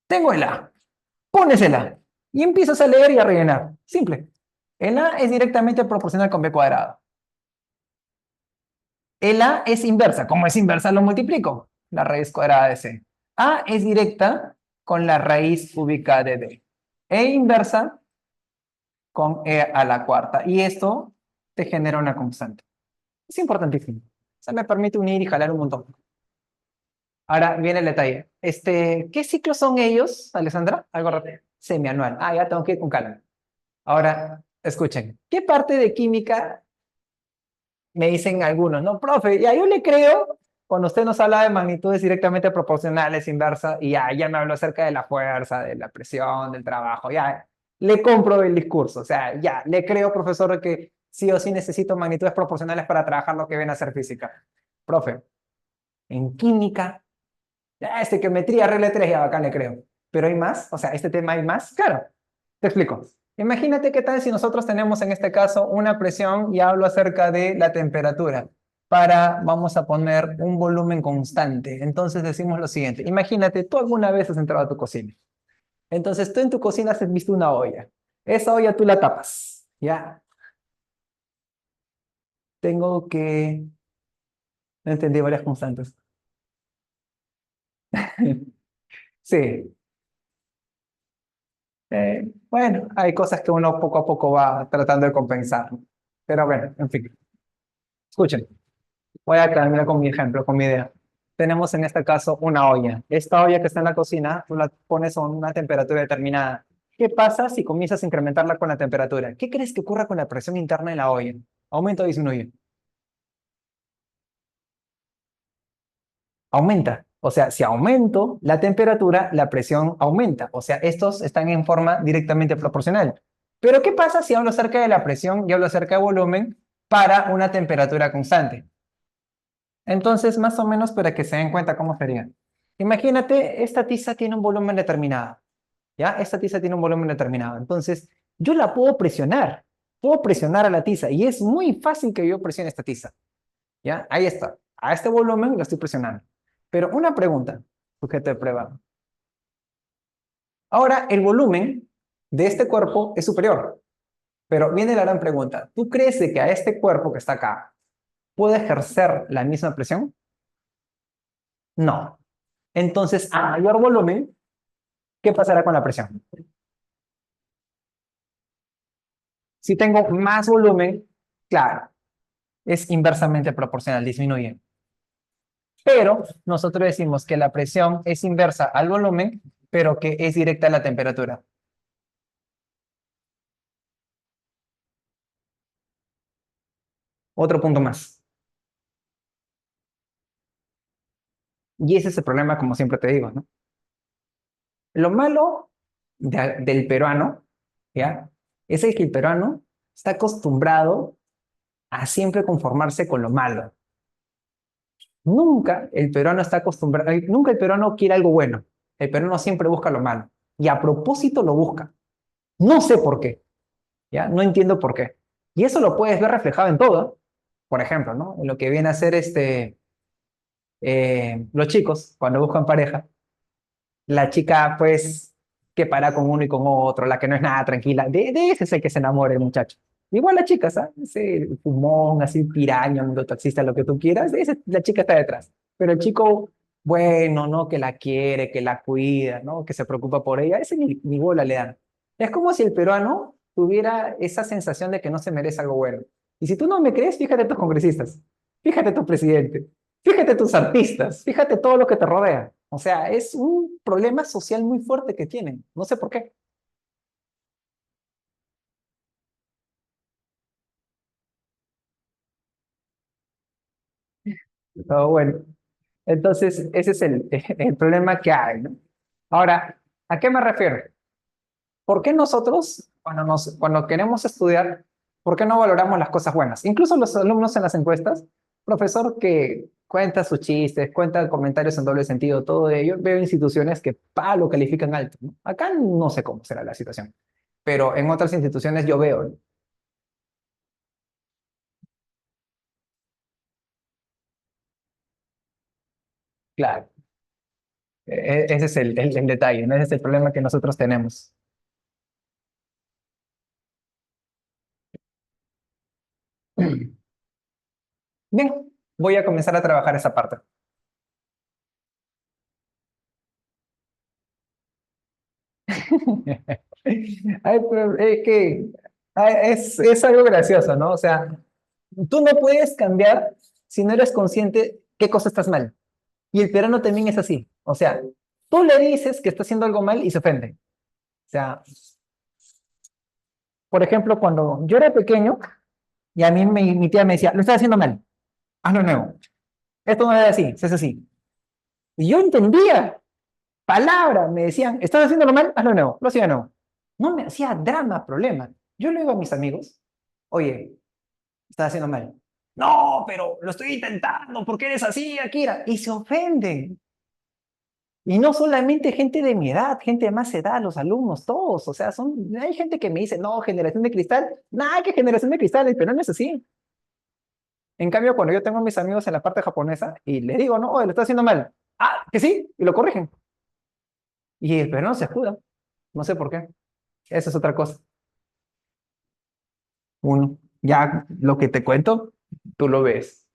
Tengo el A. Pones el A. Y empiezas a leer y a rellenar. Simple. El A es directamente proporcional con B cuadrado. El A es inversa. ¿Cómo es inversa? Lo multiplico. La raíz cuadrada de C. A es directa con la raíz cúbica de D. E inversa con E a la cuarta. Y esto te genera una constante. Es importantísimo. O sea, me permite unir y jalar un montón. Ahora viene el detalle. ¿Qué ciclos son ellos, Alessandra? Algo rápido. Semianual. Ah, ya tengo que ir con calma. Ahora, escuchen. ¿Qué parte de química me dicen algunos? No, profe, ya yo le creo cuando usted nos habla de magnitudes directamente proporcionales, inversas, y ya me habló acerca de la fuerza, de la presión, del trabajo, ya le compro el discurso, o sea, ya le creo, profesor, que sí o sí necesito magnitudes proporcionales para trabajar lo que viene a ser física. Profe, en química, ya estequiometría, regla de tres, ya acá le creo. Pero hay más, o sea, este tema hay más, claro, te explico. Imagínate qué tal si nosotros tenemos en este caso una presión y hablo acerca de la temperatura vamos a poner un volumen constante. Entonces decimos lo siguiente, imagínate, tú alguna vez has entrado a tu cocina. Entonces tú en tu cocina has visto una olla. Esa olla tú la tapas, ¿ya? Tengo que... No entendí varias constantes. Sí, bueno, hay cosas que uno poco a poco va tratando de compensar, ¿no? Pero bueno, en fin, escuchen. Voy a terminar con mi ejemplo, con mi idea. Tenemos en este caso una olla. Esta olla que está en la cocina, tú la pones a una temperatura determinada. ¿Qué pasa si comienzas a incrementarla con la temperatura? ¿Qué crees que ocurra con la presión interna de la olla? ¿Aumenta o disminuye? Aumenta. O sea, si aumento la temperatura, la presión aumenta. O sea, estos están en forma directamente proporcional. Pero ¿qué pasa si hablo acerca de la presión y hablo acerca de volumen para una temperatura constante? Entonces, más o menos para que se den cuenta cómo sería. Imagínate, esta tiza tiene un volumen determinado, ¿ya? Esta tiza tiene un volumen determinado. Entonces, yo la puedo presionar a la tiza y es muy fácil que yo presione esta tiza, ¿ya? Ahí está. A este volumen lo estoy presionando. Pero una pregunta, sujeto de prueba. Ahora, el volumen de este cuerpo es superior, pero viene la gran pregunta. ¿Tú crees de que a este cuerpo que está acá puede ejercer la misma presión? No. Entonces, a mayor volumen, ¿qué pasará con la presión? Si tengo más volumen, claro, es inversamente proporcional, disminuye. Pero nosotros decimos que la presión es inversa al volumen, pero que es directa a la temperatura. Otro punto más. Y ese es el problema, como siempre te digo, ¿no? Lo malo del peruano, ¿ya? Es el que el peruano está acostumbrado a siempre conformarse con lo malo. Nunca el peruano está acostumbrado, nunca el peruano quiere algo bueno. El peruano siempre busca lo malo. Y a propósito lo busca. No sé por qué, ¿ya? No entiendo por qué. Y eso lo puedes ver reflejado en todo. Por ejemplo, ¿no? En lo que viene a ser los chicos, cuando buscan pareja, la chica, pues, que para con uno y con otro, la que no es nada tranquila, de ese es el que se enamora el muchacho. Igual la chica, ¿sabes? Ese fumón, así, piraña, mundo taxista, lo que tú quieras, de ese, la chica está detrás. Pero el chico, bueno, ¿no? Que la quiere, que la cuida, ¿no? Que se preocupa por ella, ese ni bola le dan. Es como si el peruano tuviera esa sensación de que no se merece algo bueno. Y si tú no me crees, fíjate tus congresistas, fíjate tu presidente, fíjate tus artistas, fíjate todo lo que te rodea. O sea, es un problema social muy fuerte que tienen. No sé por qué. Pero bueno, entonces ese es el problema que hay, ¿no? Ahora, ¿a qué me refiero? ¿Por qué nosotros, cuando queremos estudiar, por qué no valoramos las cosas buenas? Incluso los alumnos en las encuestas profesor que cuenta sus chistes, cuenta comentarios en doble sentido, todo ello, veo instituciones que lo califican alto, ¿no? Acá no sé cómo será la situación, pero en otras instituciones yo veo, ¿no? Claro, ese es el detalle, ¿no? Ese es el problema que nosotros tenemos. Bien, voy a comenzar a trabajar esa parte. Ay, pero es que es algo gracioso, ¿no? O sea, tú no puedes cambiar si no eres consciente qué cosa estás mal. Y el peruano también es así. O sea, tú le dices que está haciendo algo mal y se ofende. O sea, por ejemplo, cuando yo era pequeño y a mí mi tía me decía, lo estás haciendo mal, hazlo nuevo. Esto no es así, se hace así. Y yo entendía, palabra, me decían, estás haciéndolo mal, hazlo nuevo, lo hacía de nuevo. No me hacía drama, problema. Yo le digo a mis amigos, oye, estás haciendo mal. No, pero lo estoy intentando, ¿por qué eres así, Akira? Y se ofenden. Y no solamente gente de mi edad, gente de más edad, los alumnos, todos. O sea, hay gente que me dice, no, generación de cristal. Nada, que generación de cristal, pero no es así. En cambio, cuando yo tengo a mis amigos en la parte japonesa y les digo, no, oye, lo estás haciendo mal. Ah, que sí, y lo corrigen. Y el peruano se escuda. No sé por qué. Esa es otra cosa. Uno, ya lo que te cuento, tú lo ves.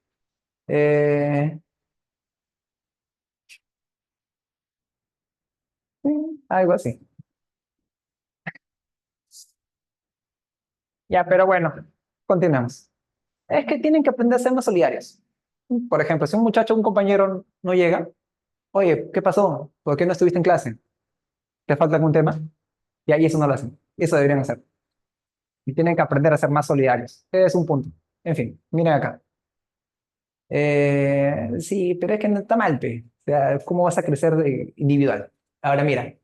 Eh, algo así. Ya, pero bueno, continuamos. Es que tienen que aprender a ser más solidarios. Por ejemplo, si un muchacho, un compañero no llega, oye, ¿qué pasó? ¿Por qué no estuviste en clase? ¿Te falta algún tema? Y ahí eso no lo hacen. Eso deberían hacer. Y tienen que aprender a ser más solidarios. Es un punto. En fin, miren acá. Sí, pero es que no está mal, pe. O sea, ¿cómo vas a crecer individual? Ahora mira,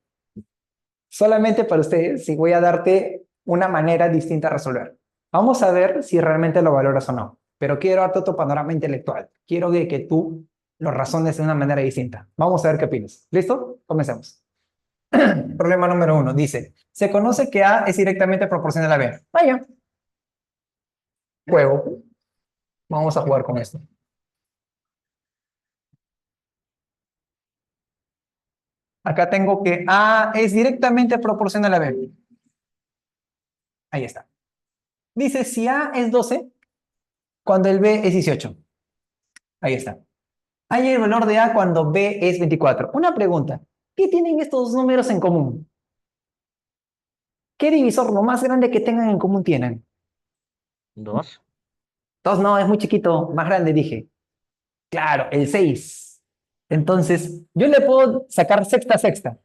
solamente para ustedes, si voy a darte una manera distinta a resolver. Vamos a ver si realmente lo valoras o no. Pero quiero darte otro panorama intelectual. Quiero que tú lo razones de una manera distinta. Vamos a ver qué opinas. ¿Listo? Comencemos. Problema número uno. Dice, se conoce que A es directamente proporcional a B. Vaya, juego. Vamos a jugar con esto. Acá tengo que A es directamente proporcional a B. Ahí está. Dice, si A es 12, cuando el B es 18. Ahí está. Hay el valor de A cuando B es 24. Una pregunta. ¿Qué tienen estos números en común? ¿Qué divisor lo más grande que tengan en común tienen? Dos. Dos, no, es muy chiquito. Más grande, dije. Claro, el 6. Entonces, yo le puedo sacar sexta, sexta.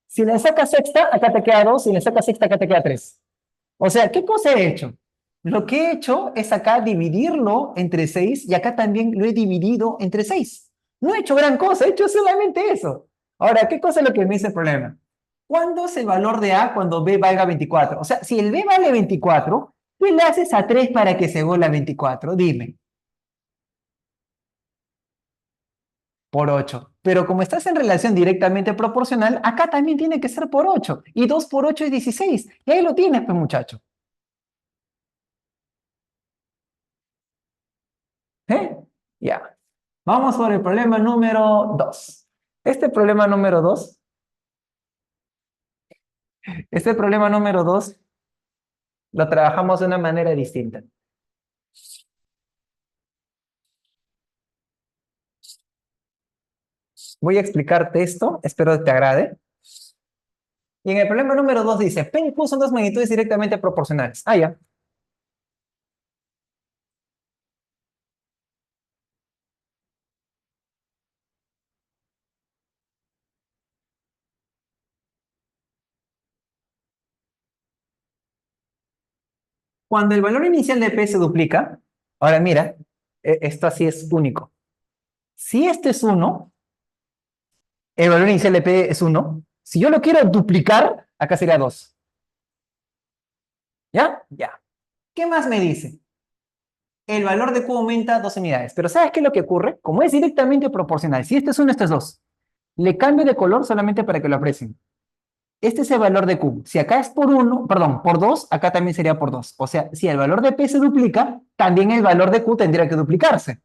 Si le sacas sexta, acá te queda 2. Si le sacas sexta, acá te queda 3. O sea, ¿qué cosa he hecho? Lo que he hecho es acá dividirlo entre 6 y acá también lo he dividido entre 6. No he hecho gran cosa, he hecho solamente eso. Ahora, ¿qué cosa es lo que me dice el problema? ¿Cuándo es el valor de A cuando B valga 24? O sea, si el B vale 24, ¿qué le haces a 3 para que se vuelva 24? Dime, por 8. Pero como estás en relación directamente proporcional, acá también tiene que ser por 8. Y 2 por 8 es 16. Y ahí lo tienes, pues muchacho. ¿Eh? Ya. Vamos por el problema número 2. Este problema número 2, este problema número 2 lo trabajamos de una manera distinta. Voy a explicarte esto, espero que te agrade. Y en el problema número 2 dice, P y Q son dos magnitudes directamente proporcionales. Ah, ya. Cuando el valor inicial de P se duplica, ahora mira, esto así es único. Si este es uno, el valor inicial de P es uno. Si yo lo quiero duplicar, acá sería 2. ¿Ya? Ya. ¿Qué más me dice? el valor de Q aumenta 2 unidades. Pero ¿sabes qué es lo que ocurre? Como es directamente proporcional, si este es 1, este es 2, le cambio de color solamente para que lo aprecien. Este es el valor de Q. Si acá es por 1, perdón, por 2, acá también sería por 2. O sea, si el valor de P se duplica, también el valor de Q tendría que duplicarse.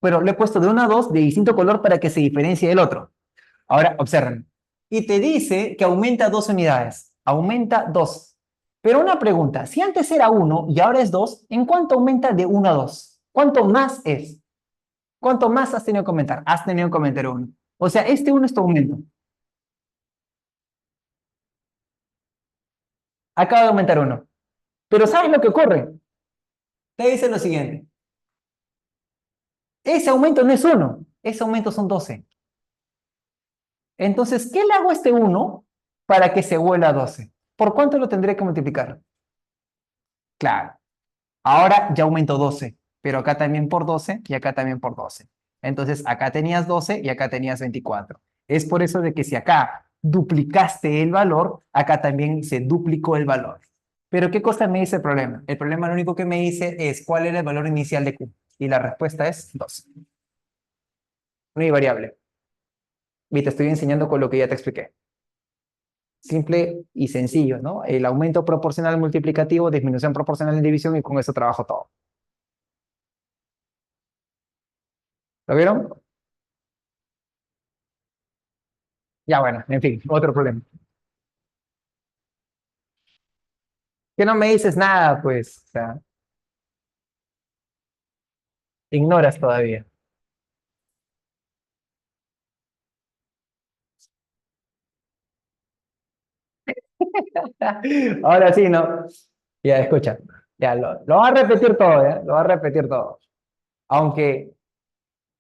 Pero le he puesto de 1 a 2 de distinto color para que se diferencie del otro. Ahora, observen. Y te dice que aumenta 2 unidades. Aumenta 2. Pero una pregunta, si antes era 1 y ahora es 2, ¿en cuánto aumenta de 1 a 2? ¿Cuánto más es? ¿Cuánto más has tenido que aumentar? Has tenido que aumentar 1. O sea, este 1 es tu aumento. Acaba de aumentar 1. Pero ¿sabes lo que ocurre? Te dice lo siguiente. Ese aumento no es 1. Ese aumento son 12. Entonces, ¿qué le hago a este 1 para que se vuelva a 12? ¿Por cuánto lo tendré que multiplicar? Claro. Ahora ya aumentó 12, pero acá también por 12 y acá también por 12. Entonces, acá tenías 12 y acá tenías 24. Es por eso de que si acá duplicaste el valor, acá también se duplicó el valor. Pero ¿qué cosa me dice el problema? El problema lo único que me dice es cuál era el valor inicial de Q. Y la respuesta es 12. No hay variable. Y te estoy enseñando con lo que ya te expliqué. Simple y sencillo, ¿no? El aumento proporcional multiplicativo, disminución proporcional en división y con eso trabajo todo. ¿Lo vieron? Ya bueno, en fin, otro problema. Que no me dices nada, pues, o sea, ignoras todavía. Ahora sí, ¿no? Ya, escucha, ya lo va a repetir todo, ¿ya? Lo va a repetir todo. Aunque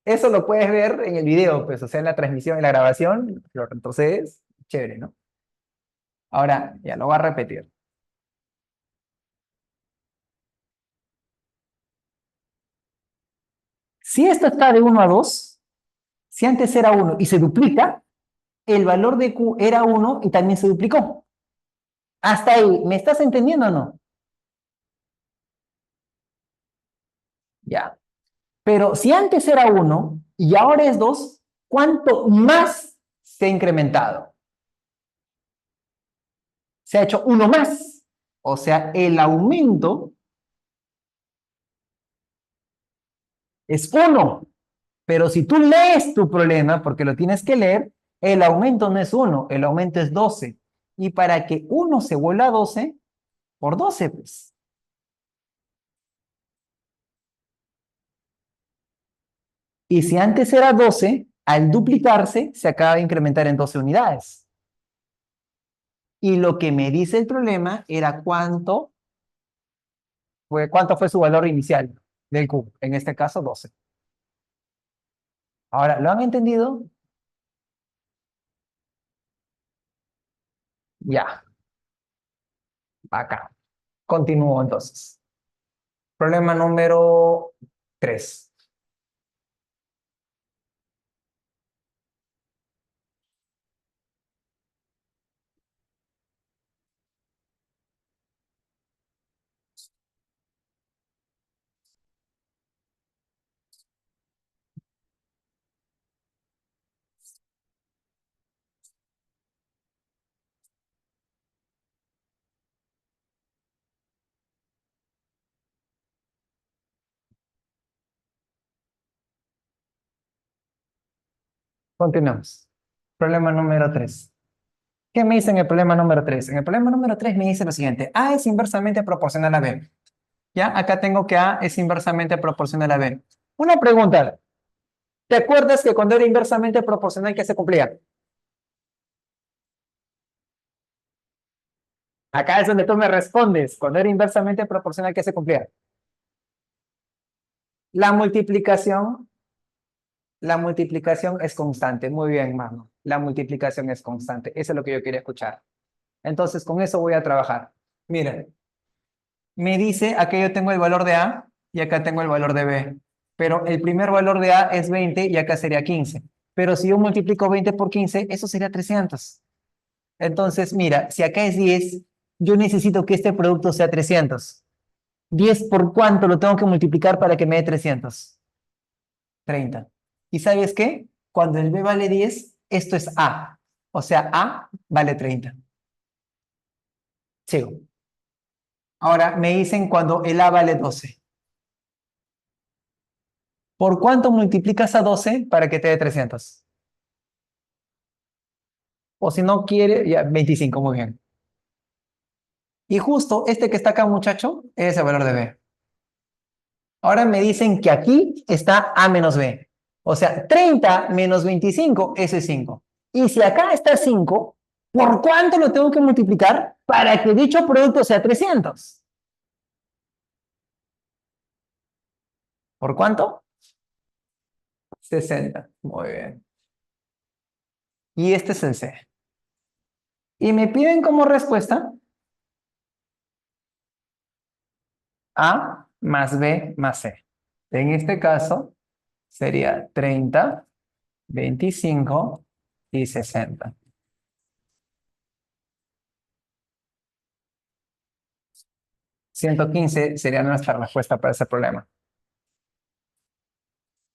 eso lo puedes ver en el video, pues, o sea, en la transmisión, en la grabación, lo retrocedes, chévere, ¿no? Ahora, ya lo va a repetir. Si esto está de 1 a 2, si antes era 1 y se duplica, el valor de Q era 1 y también se duplicó. Hasta ahí, ¿me estás entendiendo o no? Ya. Pero si antes era 1 y ahora es 2, ¿cuánto más se ha incrementado? Se ha hecho 1 más. O sea, el aumento es 1. Pero si tú lees tu problema, porque lo tienes que leer, el aumento no es 1, el aumento es 12. Y para que 1 se vuelva a 12, por 12, pues. Y si antes era 12, al duplicarse, se acaba de incrementar en 12 unidades. Y lo que me dice el problema era cuánto fue su valor inicial del Q. En este caso, 12. Ahora, ¿lo han entendido? Ya, acá. Continúo entonces. Problema número 3. Continuamos. Problema número 3. ¿Qué me dice en el problema número 3? En el problema número 3 me dice lo siguiente. A es inversamente proporcional a B. ¿Ya? Acá tengo que A es inversamente proporcional a B. Una pregunta. ¿Te acuerdas que cuando era inversamente proporcional, qué se cumplía? Acá es donde tú me respondes. Cuando era inversamente proporcional, ¿qué se cumplía? La multiplicación. La multiplicación es constante. Muy bien, mano. La multiplicación es constante. Eso es lo que yo quería escuchar. Entonces, con eso voy a trabajar. Miren, me dice, acá yo tengo el valor de A y acá tengo el valor de B. Pero el primer valor de A es 20 y acá sería 15. Pero si yo multiplico 20 por 15, eso sería 300. Entonces, mira, si acá es 10, yo necesito que este producto sea 300. ¿10 por cuánto lo tengo que multiplicar para que me dé 300? 30. ¿Y sabes qué? Cuando el B vale 10, esto es A. O sea, A vale 30. Sigo. Ahora me dicen cuando el A vale 12. ¿Por cuánto multiplicas a 12 para que te dé 300? O si no quiere, ya 25, muy bien. Y justo este que está acá, muchacho, es el valor de B. Ahora me dicen que aquí está A menos B. O sea, 30 menos 25, ese es 5. Y si acá está 5, ¿por cuánto lo tengo que multiplicar para que dicho producto sea 300? ¿Por cuánto? 60. Muy bien. Y este es el C. Y me piden como respuesta A más B más C. En este caso sería 30, 25 y 60. 115 sería nuestra respuesta para ese problema.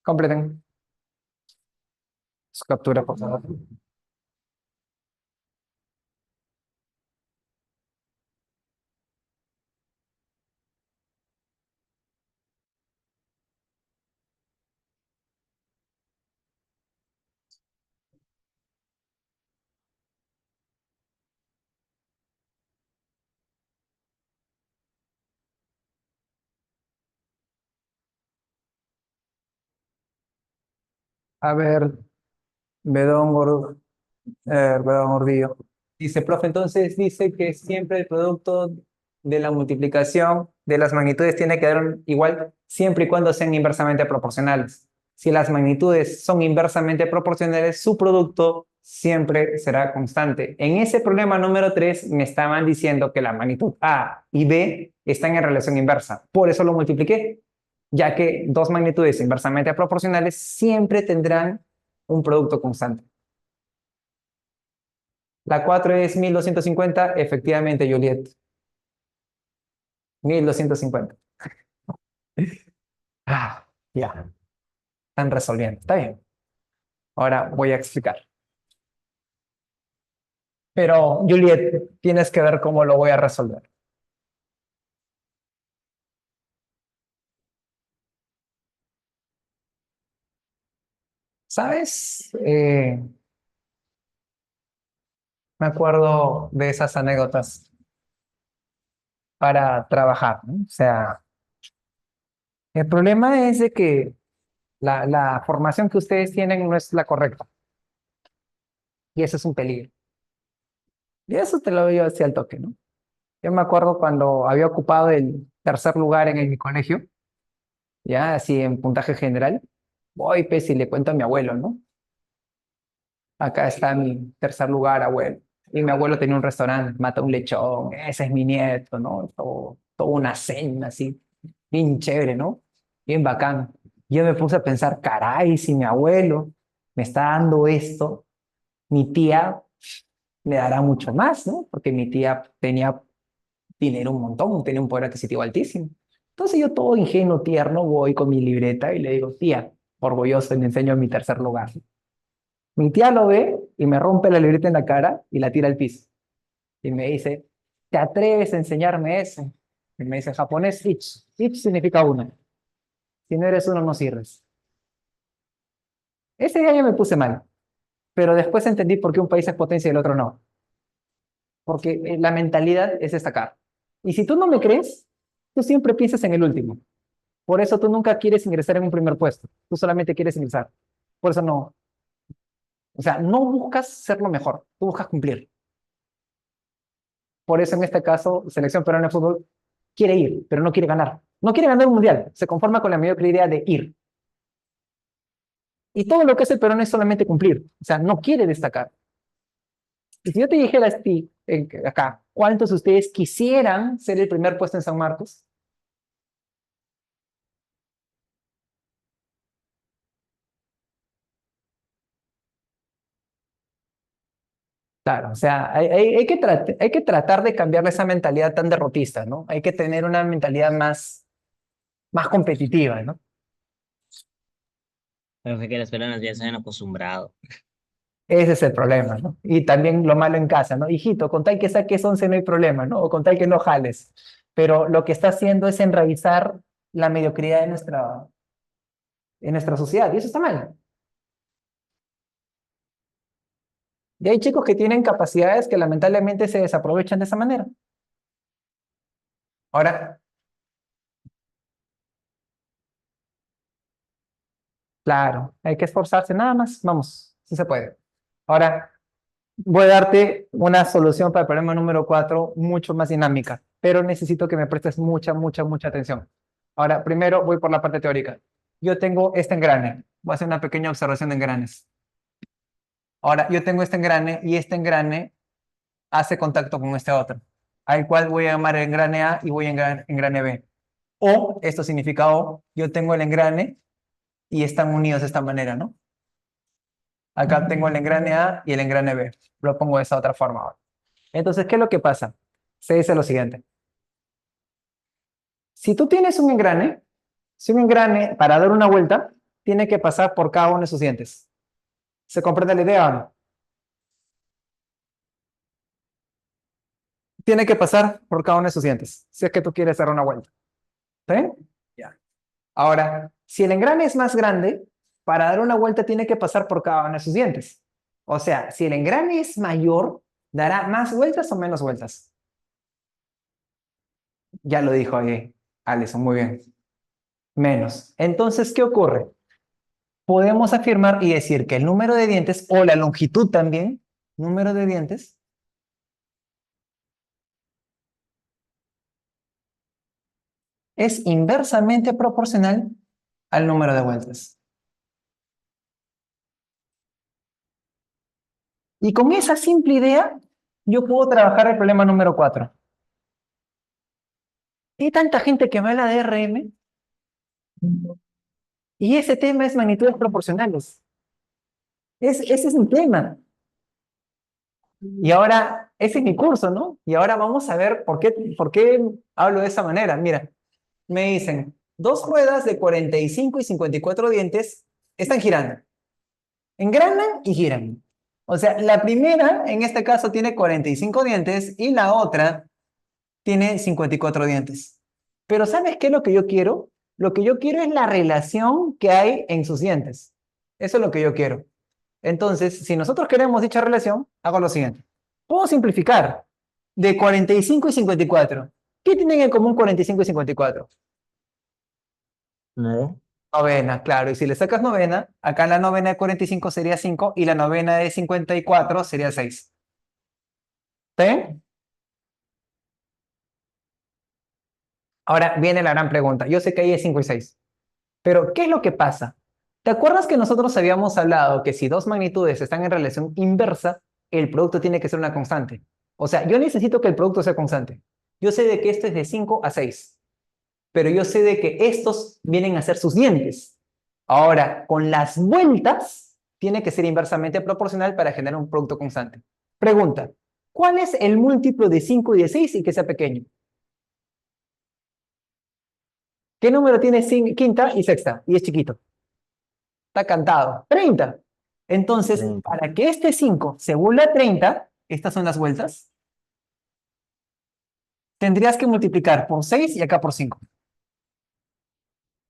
Completen su captura, por favor. A ver, Bedón, Bedón Gordillo. Dice, profe, entonces dice que siempre el producto de la multiplicación de las magnitudes tiene que dar igual siempre y cuando sean inversamente proporcionales. Si las magnitudes son inversamente proporcionales, su producto siempre será constante. En ese problema número 3 me estaban diciendo que la magnitud A y B están en relación inversa. Por eso lo multipliqué, ya que dos magnitudes inversamente proporcionales siempre tendrán un producto constante. La 4 es 1250, efectivamente, Juliet. 1250. Ah, ya. Están resolviendo. Está bien. Ahora voy a explicar. Pero, Juliet, tienes que ver cómo lo voy a resolver. ¿Sabes? Me acuerdo de esas anécdotas para trabajar, ¿no? O sea, el problema es de que la formación que ustedes tienen no es la correcta. Y eso es un peligro. Y eso te lo digo así al toque, ¿no? Yo me acuerdo cuando había ocupado el tercer lugar en mi colegio, ya así en puntaje general, voy pues y le cuento a mi abuelo, ¿no? Acá está mi tercer lugar, abuelo. Y mi abuelo tenía un restaurante, mata un lechón, ese es mi nieto, ¿no? Todo una cena así, bien chévere, ¿no? Bien bacán. Yo me puse a pensar, caray, si mi abuelo me está dando esto, mi tía le dará mucho más, ¿no? Porque mi tía tenía dinero un montón, tenía un poder adquisitivo altísimo. Entonces yo todo ingenuo, tierno, voy con mi libreta y le digo, tía, orgulloso, y le enseño mi tercer lugar. Mi tía lo ve y me rompe la libreta en la cara y la tira al piso. Y me dice, ¿te atreves a enseñarme eso? Y me dice en japonés, ich. Ich significa uno. Si no eres uno, no sirves. Ese día ya me puse mal, pero después entendí por qué un país es potencia y el otro no. Porque la mentalidad es destacar. Y si tú no me crees, tú siempre piensas en el último. Por eso tú nunca quieres ingresar en un primer puesto. Tú solamente quieres ingresar. Por eso no, o sea, no buscas ser lo mejor, tú buscas cumplir. Por eso en este caso, selección peruana de fútbol quiere ir, pero no quiere ganar. No quiere ganar un mundial, se conforma con la mediocre idea de ir. Y todo lo que hace el Perón es solamente cumplir, o sea, no quiere destacar. Y si yo te dijera a ti, acá, ¿cuántos de ustedes quisieran ser el primer puesto en San Marcos? Claro, o sea, hay que tratar de cambiarle esa mentalidad tan derrotista, ¿no? Hay que tener una mentalidad más competitiva, ¿no? Pero es que las personas ya se han acostumbrado. Ese es el problema, ¿no? Y también lo malo en casa, ¿no? Hijito, con tal que saques 11 no hay problema, ¿no? O con tal que no jales. Pero lo que está haciendo es enraizar la mediocridad en nuestra sociedad, y eso está mal. Y hay chicos que tienen capacidades que lamentablemente se desaprovechan de esa manera. Ahora, claro, hay que esforzarse nada más, vamos, sí se puede. Ahora, voy a darte una solución para el problema número 4, mucho más dinámica, pero necesito que me prestes mucha atención. Ahora, primero voy por la parte teórica. Yo tengo este engrane. Voy a hacer una pequeña observación de engranes. Ahora, yo tengo este engrane y este engrane hace contacto con este otro, al cual voy a llamar engrane A y voy a engrane B. O, esto significa O, yo tengo el engrane y están unidos de esta manera, ¿no? Acá tengo el engrane A y el engrane B. Lo pongo de esa otra forma ahora. Entonces, ¿qué es lo que pasa? Se dice lo siguiente. Si tú tienes un engrane, si un engrane para dar una vuelta, tiene que pasar por cada uno de sus dientes. ¿Se comprende la idea o no? Tiene que pasar por cada uno de sus dientes, si es que tú quieres dar una vuelta. ¿Sí? Ya. Ahora, si el engrane es más grande, para dar una vuelta tiene que pasar por cada uno de sus dientes. O sea, si el engrane es mayor, ¿dará más vueltas o menos vueltas? Ya lo dijo ahí Alison, muy bien. Menos. Entonces, ¿qué ocurre? Podemos afirmar y decir que el número de dientes, o la longitud también, número de dientes, es inversamente proporcional al número de vueltas. Y con esa simple idea, yo puedo trabajar el problema número 4. Hay tanta gente que me habla de RM y ese tema es magnitudes proporcionales. Ese es mi tema. Y ahora, ese es mi curso, ¿no? Y ahora vamos a ver por qué hablo de esa manera. Mira, me dicen, dos ruedas de 45 y 54 dientes están girando. Engranan y giran. O sea, la primera, en este caso, tiene 45 dientes y la otra tiene 54 dientes. Pero ¿sabes qué es lo que yo quiero? Lo que yo quiero es la relación que hay en sus dientes. Eso es lo que yo quiero. Entonces, si nosotros queremos dicha relación, hago lo siguiente. Puedo simplificar de 45 y 54. ¿Qué tienen en común 45 y 54? No. Novena, claro. Y si le sacas novena, acá la novena de 45 sería 5 y la novena de 54 sería 6. ¿Sí? Ahora viene la gran pregunta. Yo sé que ahí es 5 y 6. Pero, ¿qué es lo que pasa? ¿Te acuerdas que nosotros habíamos hablado que si dos magnitudes están en relación inversa, el producto tiene que ser una constante? O sea, yo necesito que el producto sea constante. Yo sé de que esto es de 5 a 6, pero yo sé de que estos vienen a ser sus dientes. Ahora, con las vueltas, tiene que ser inversamente proporcional para generar un producto constante. Pregunta, ¿cuál es el múltiplo de 5 y de 6 y que sea pequeño? ¿Qué número tiene quinta y sexta y es chiquito? Está cantado. 30. Entonces, 30. para que este 5 se vuelva a 30, estas son las vueltas, tendrías que multiplicar por 6 y acá por 5.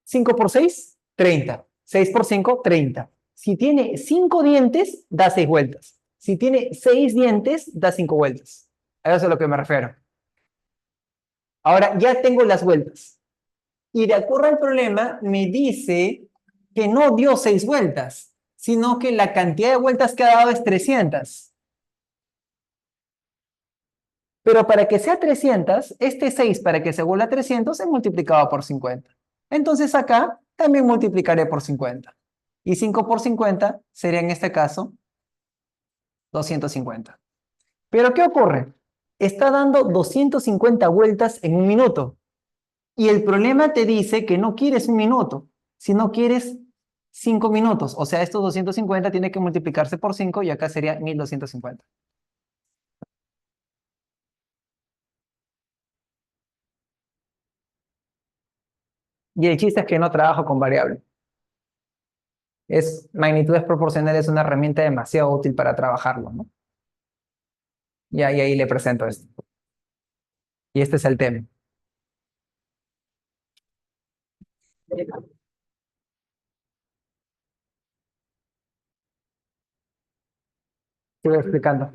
5 por 6, 30. 6 por 5, 30. Si tiene 5 dientes, da 6 vueltas. Si tiene 6 dientes, da 5 vueltas. A eso es a lo que me refiero. Ahora ya tengo las vueltas. Y de acuerdo al problema, me dice que no dio 6 vueltas, sino que la cantidad de vueltas que ha dado es 300. Pero para que sea 300, este 6 para que se vuelva 300 es multiplicado por 50. Entonces acá también multiplicaré por 50. Y 5 por 50 sería en este caso 250. Pero ¿qué ocurre? Está dando 250 vueltas en un minuto. Y el problema te dice que no quieres un minuto, sino quieres 5 minutos. O sea, estos 250 tiene que multiplicarse por 5 y acá sería 1250. Y el chiste es que no trabajo con variable. Magnitudes proporcionales es una herramienta demasiado útil para trabajarlo, ¿no? Y ahí le presento esto. Y este es el tema. Sigo explicando.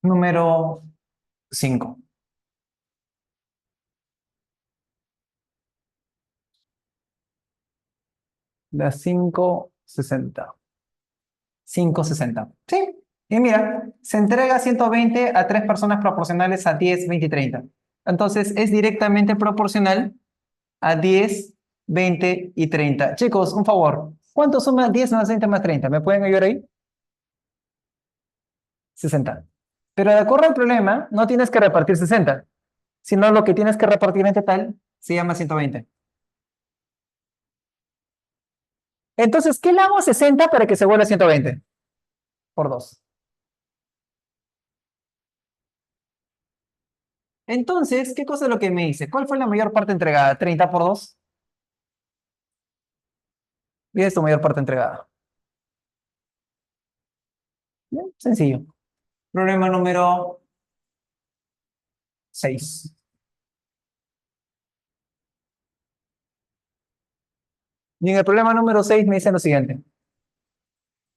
Número 5. La 560. Sí. Y mira, se entrega 120 a tres personas proporcionales a 10, 20 y 30. Entonces es directamente proporcional a 10, 20 y 30. Chicos, un favor. ¿Cuánto suma 10 más 20 más 30? ¿Me pueden ayudar ahí? 60. Pero de acuerdo al problema, no tienes que repartir 60, sino lo que tienes que repartir en total se llama 120. Entonces, ¿qué le hago a 60 para que se vuelva 120? Por 2. Entonces, ¿qué cosa es lo que me dice? ¿Cuál fue la mayor parte entregada? 30 por 2. Y es tu mayor parte entregada. Bien, sencillo. Problema número 6. Y en el problema número 6 me dice lo siguiente.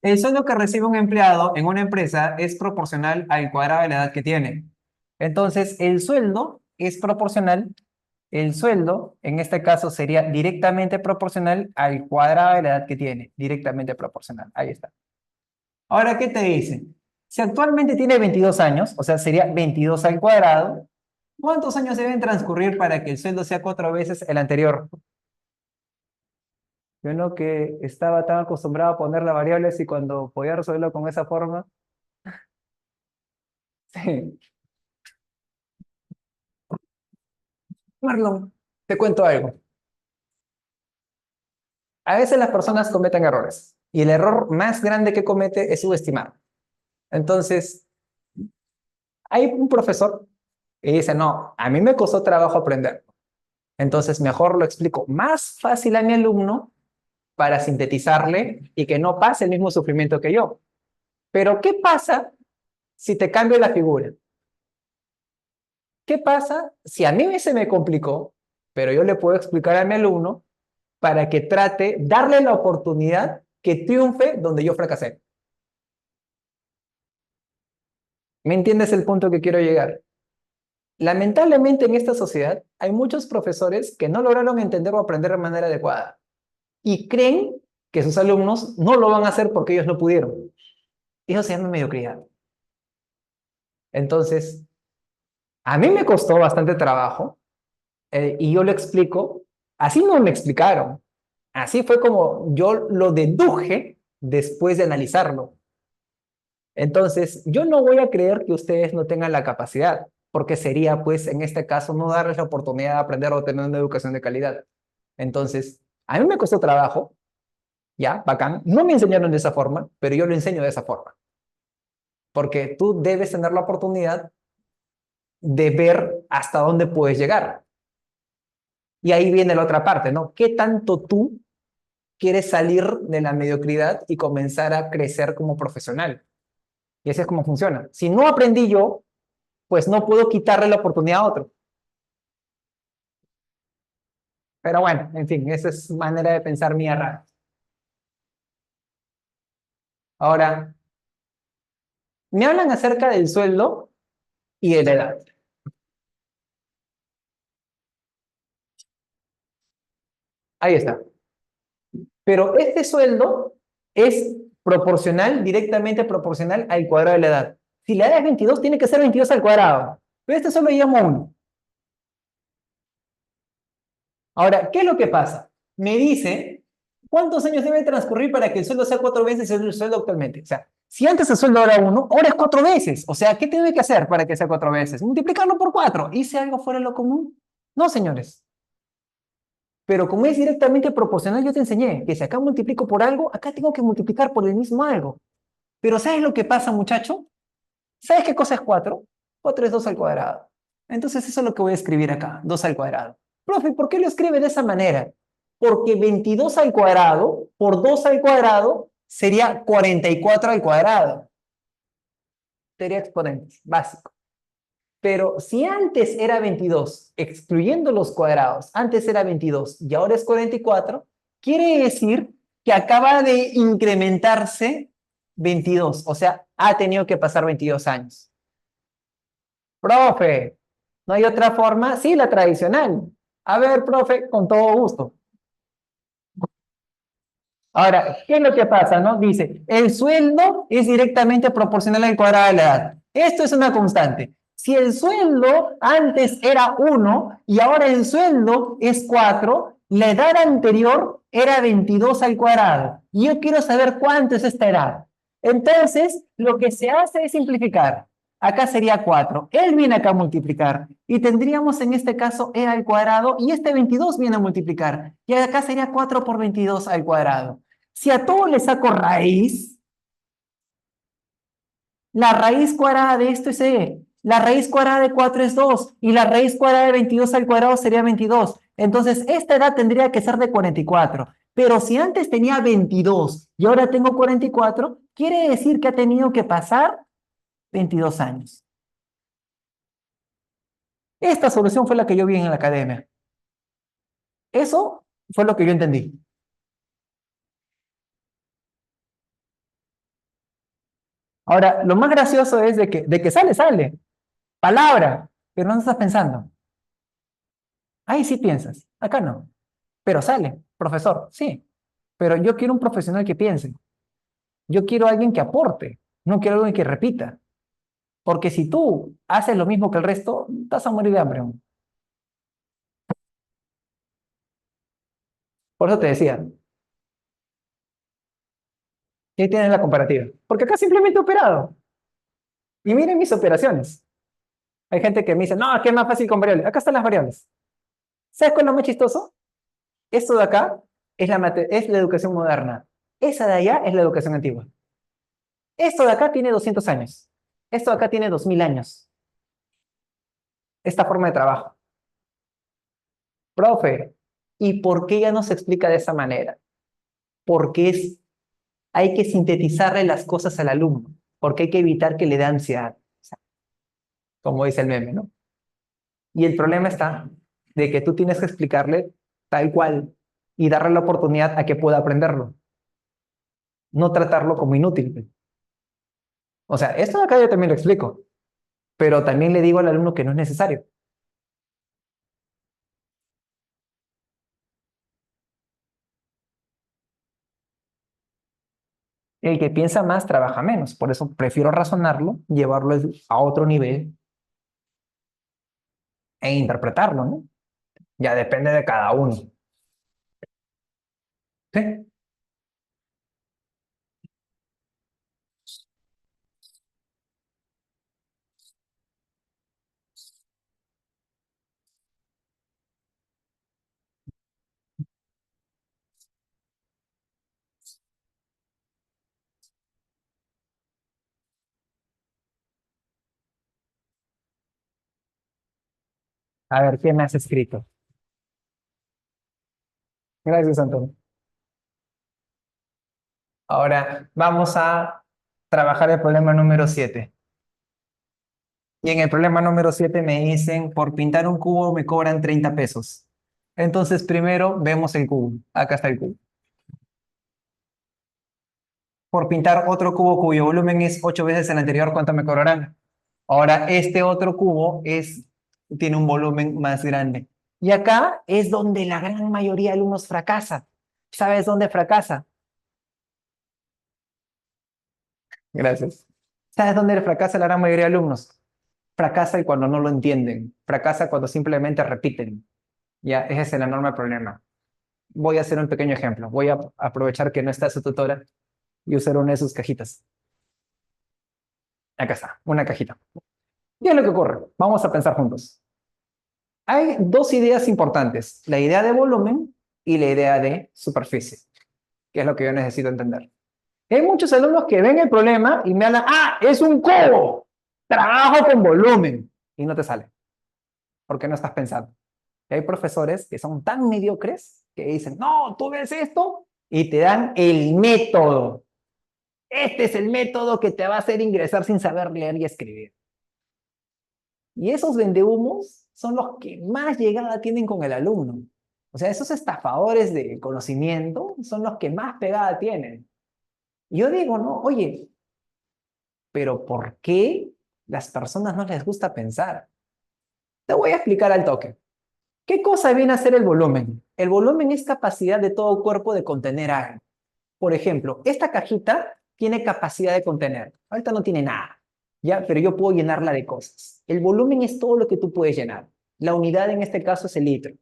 El sueldo que recibe un empleado en una empresa es proporcional al cuadrado de la edad que tiene. Entonces, el sueldo, en este caso, sería directamente proporcional al cuadrado de la edad que tiene. Directamente proporcional. Ahí está. Ahora, ¿qué te dice? Si actualmente tiene 22 años, o sea, sería 22 al cuadrado, ¿cuántos años deben transcurrir para que el sueldo sea 4 veces el anterior? Yo no que estaba tan acostumbrado a poner las variables y cuando podía resolverlo con esa forma. Sí. Marlon, te cuento algo. A veces las personas cometen errores y el error más grande que comete es subestimar. Entonces, hay un profesor que dice, no, a mí me costó trabajo aprender. Entonces, mejor lo explico más fácil a mi alumno para sintetizarle y que no pase el mismo sufrimiento que yo. Pero, ¿qué pasa si te cambio la figura? ¿Qué pasa si a mí se me complicó, pero yo le puedo explicar a mi alumno para que trate, darle la oportunidad que triunfe donde yo fracasé? ¿Me entiendes el punto que quiero llegar? Lamentablemente en esta sociedad hay muchos profesores que no lograron entender o aprender de manera adecuada y creen que sus alumnos no lo van a hacer porque ellos no pudieron. Eso se llama mediocridad. Entonces, a mí me costó bastante trabajo y yo lo explico, así no me explicaron, así fue como yo lo deduje después de analizarlo. Entonces, yo no voy a creer que ustedes no tengan la capacidad, porque sería, pues, en este caso, no darles la oportunidad de aprender o tener una educación de calidad. Entonces, a mí me costó trabajo, ya, bacán. No me enseñaron de esa forma, pero yo lo enseño de esa forma, porque tú debes tener la oportunidad de ver hasta dónde puedes llegar. Y ahí viene la otra parte, ¿no? ¿Qué tanto tú quieres salir de la mediocridad y comenzar a crecer como profesional? Y así es como funciona. Si no aprendí yo, pues no puedo quitarle la oportunidad a otro. Pero bueno, en fin, esa es manera de pensar mía rara. Ahora, me hablan acerca del sueldo y de la edad. Ahí está. Pero este sueldo es proporcional, directamente proporcional al cuadrado de la edad. Si la edad es 22, tiene que ser 22 al cuadrado. Pero este solo llamo 1. Ahora, ¿qué es lo que pasa? Me dice, ¿cuántos años debe transcurrir para que el sueldo sea 4 veces el sueldo actualmente? O sea, si antes el sueldo era 1, ahora es 4 veces. O sea, ¿qué tiene que hacer para que sea 4 veces? Multiplicarlo por 4. ¿Hice algo fuera de lo común? No, señores. Pero como es directamente proporcional, yo te enseñé que si acá multiplico por algo, acá tengo que multiplicar por el mismo algo. Pero ¿sabes lo que pasa, muchacho? ¿Sabes qué cosa es 4? 4 es 2 al cuadrado. Entonces eso es lo que voy a escribir acá, 2 al cuadrado. Profe, ¿por qué lo escribe de esa manera? Porque 22 al cuadrado por 2 al cuadrado sería 44 al cuadrado. Sería exponentes, básico. Pero si antes era 22, excluyendo los cuadrados, antes era 22 y ahora es 44, quiere decir que acaba de incrementarse 22, o sea, ha tenido que pasar 22 años. Profe, ¿no hay otra forma? Sí, la tradicional. A ver, profe, con todo gusto. Ahora, ¿qué es lo que pasa, no? Dice, el sueldo es directamente proporcional al cuadrado de la edad. Esto es una constante. Si el sueldo antes era 1 y ahora el sueldo es 4, la edad anterior era 22 al cuadrado. Y yo quiero saber cuánto es esta edad. Entonces, lo que se hace es simplificar. Acá sería 4. Él viene acá a multiplicar. Y tendríamos en este caso e al cuadrado y este 22 viene a multiplicar. Y acá sería 4 por 22 al cuadrado. Si a todo le saco raíz, la raíz cuadrada de esto es e. La raíz cuadrada de 4 es 2. Y la raíz cuadrada de 22 al cuadrado sería 22. Entonces, esta edad tendría que ser de 44. Pero si antes tenía 22 y ahora tengo 44, quiere decir que ha tenido que pasar 22 años. Esta solución fue la que yo vi en la academia. Eso fue lo que yo entendí. Ahora, lo más gracioso es de que sale, sale. Palabra, pero no estás pensando. Ahí sí piensas, acá no. Pero sale, profesor, sí. Pero yo quiero un profesional que piense. Yo quiero alguien que aporte, no quiero alguien que repita. Porque si tú haces lo mismo que el resto, vas a morir de hambre. Por eso te decía, y ahí tienes la comparativa. Porque acá simplemente he operado. Y miren mis operaciones. Hay gente que me dice, no, que es más fácil con variables. Acá están las variables. ¿Sabes cuál es lo más chistoso? Esto de acá es la educación moderna. Esa de allá es la educación antigua. Esto de acá tiene 200 años. Esto de acá tiene 2000 años. Esta forma de trabajo. Profe, ¿y por qué ya no se explica de esa manera? Porque hay que sintetizarle las cosas al alumno. Porque hay que evitar que le dé ansiedad. O sea, como dice el meme, ¿no? Y el problema está de que tú tienes que explicarle tal cual y darle la oportunidad a que pueda aprenderlo. No tratarlo como inútil. O sea, esto de acá yo también lo explico, pero también le digo al alumno que no es necesario. El que piensa más trabaja menos, por eso prefiero razonarlo, llevarlo a otro nivel e interpretarlo, ¿no? Ya depende de cada uno. ¿Sí? A ver, ¿qué me has escrito? Gracias, Antonio. Ahora vamos a trabajar el problema número 7. Y en el problema número 7 me dicen, por pintar un cubo me cobran 30 pesos. Entonces primero vemos el cubo. Acá está el cubo. Por pintar otro cubo cuyo volumen es 8 veces el anterior, ¿cuánto me cobrarán? Ahora, este otro cubo tiene un volumen más grande. Y acá es donde la gran mayoría de alumnos fracasa. ¿Sabes dónde fracasa? Gracias. ¿Sabes dónde fracasa la gran mayoría de alumnos? Fracasa cuando no lo entienden. Fracasa cuando simplemente repiten. Ya, ese es el enorme problema. Voy a hacer un pequeño ejemplo. Voy a aprovechar que no está su tutora y usar una de sus cajitas. Acá está, una cajita. ¿Qué es lo que ocurre? Vamos a pensar juntos. Hay dos ideas importantes, la idea de volumen y la idea de superficie, que es lo que yo necesito entender. Hay muchos alumnos que ven el problema y me hablan, ¡ah, es un cubo! Trabajo con volumen. Y no te sale, porque no estás pensando. Y hay profesores que son tan mediocres que dicen, no, tú ves esto y te dan el método. Este es el método que te va a hacer ingresar sin saber leer y escribir. Y esos vendehumos son los que más llegada tienen con el alumno. O sea, esos estafadores de conocimiento son los que más pegada tienen. Y yo digo, no, oye, pero ¿por qué las personas no les gusta pensar? Te voy a explicar al toque. ¿Qué cosa viene a ser el volumen? El volumen es capacidad de todo cuerpo de contener algo. Por ejemplo, esta cajita tiene capacidad de contener. Ahorita no tiene nada, ¿ya? Pero yo puedo llenarla de cosas. El volumen es todo lo que tú puedes llenar. La unidad en este caso es el litro.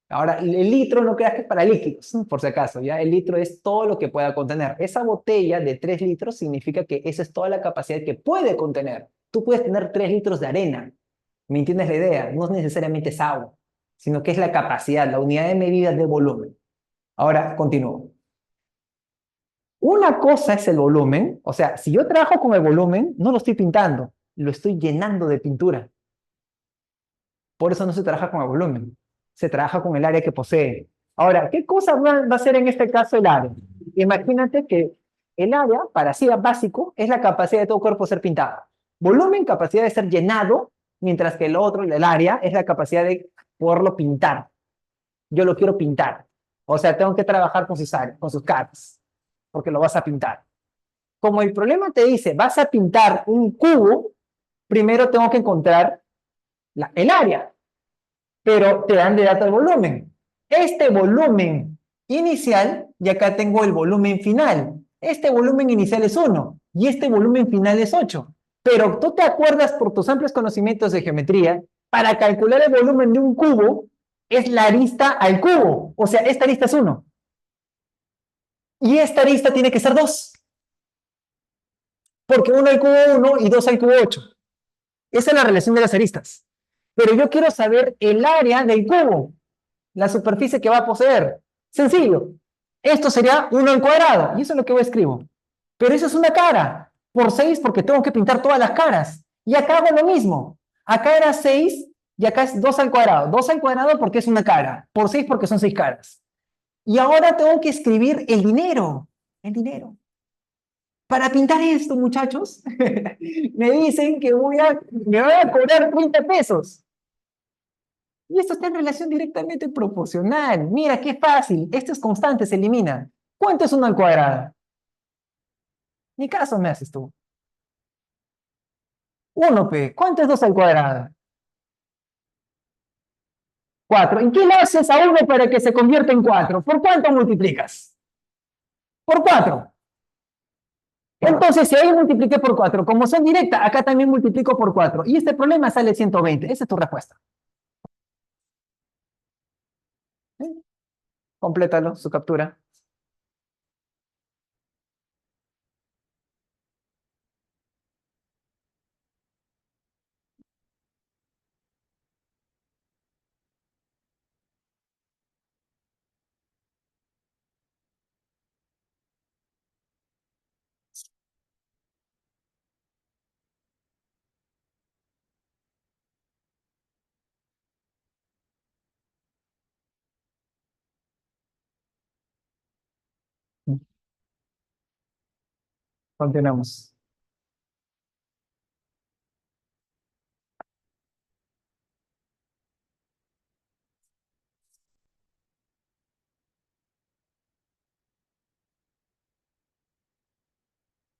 Ahora, el litro no creas que es para líquidos, por si acaso, ¿ya? El litro es todo lo que pueda contener. Esa botella de 3 litros significa que esa es toda la capacidad que puede contener. Tú puedes tener 3 litros de arena. ¿Me entiendes la idea? No necesariamente es agua, sino que es la capacidad, la unidad de medida de volumen. Ahora, continúo. Una cosa es el volumen, o sea, si yo trabajo con el volumen, no lo estoy pintando, lo estoy llenando de pintura. Por eso no se trabaja con el volumen, se trabaja con el área que posee. Ahora, ¿qué cosa va a ser en este caso el área? Imagínate que el área, para así básico, es la capacidad de todo cuerpo ser pintado. Volumen, capacidad de ser llenado, mientras que el otro, el área, es la capacidad de poderlo pintar. Yo lo quiero pintar. O sea, tengo que trabajar con sus caras, porque lo vas a pintar. Como el problema te dice, vas a pintar un cubo, primero tengo que encontrar el área, pero te dan de dato el volumen. Este volumen inicial, y acá tengo el volumen final. Este volumen inicial es 1 y este volumen final es 8. Pero tú te acuerdas por tus amplios conocimientos de geometría, para calcular el volumen de un cubo, es la arista al cubo. O sea, esta arista es 1. Y esta arista tiene que ser 2. Porque 1 al cubo 1 y 2 al cubo 8. Esa es la relación de las aristas. Pero yo quiero saber el área del cubo, la superficie que va a poseer. Sencillo. Esto sería 1 al cuadrado. Y eso es lo que yo escribo. Pero eso es una cara. Por 6 porque tengo que pintar todas las caras. Y acá hago lo mismo. Acá era 6 y acá es 2 al cuadrado. 2 al cuadrado porque es una cara. Por 6 porque son 6 caras. Y ahora tengo que escribir el dinero. El dinero. Para pintar esto, muchachos, me dicen que me voy a cobrar 30 pesos. Y esto está en relación directamente proporcional. Mira, qué fácil. Esto es constante, se elimina. ¿Cuánto es 1 al cuadrado? Ni caso me haces tú. 1, P. ¿Cuánto es 2 al cuadrado? 4. ¿Y qué le haces a 1 para que se convierta en 4? ¿Por cuánto multiplicas? Por 4. Entonces, si ahí multipliqué por 4, como son directa, acá también multiplico por 4. Y este problema sale 120. Esa es tu respuesta. ¿Sí? Complétalo, su captura. Continuamos.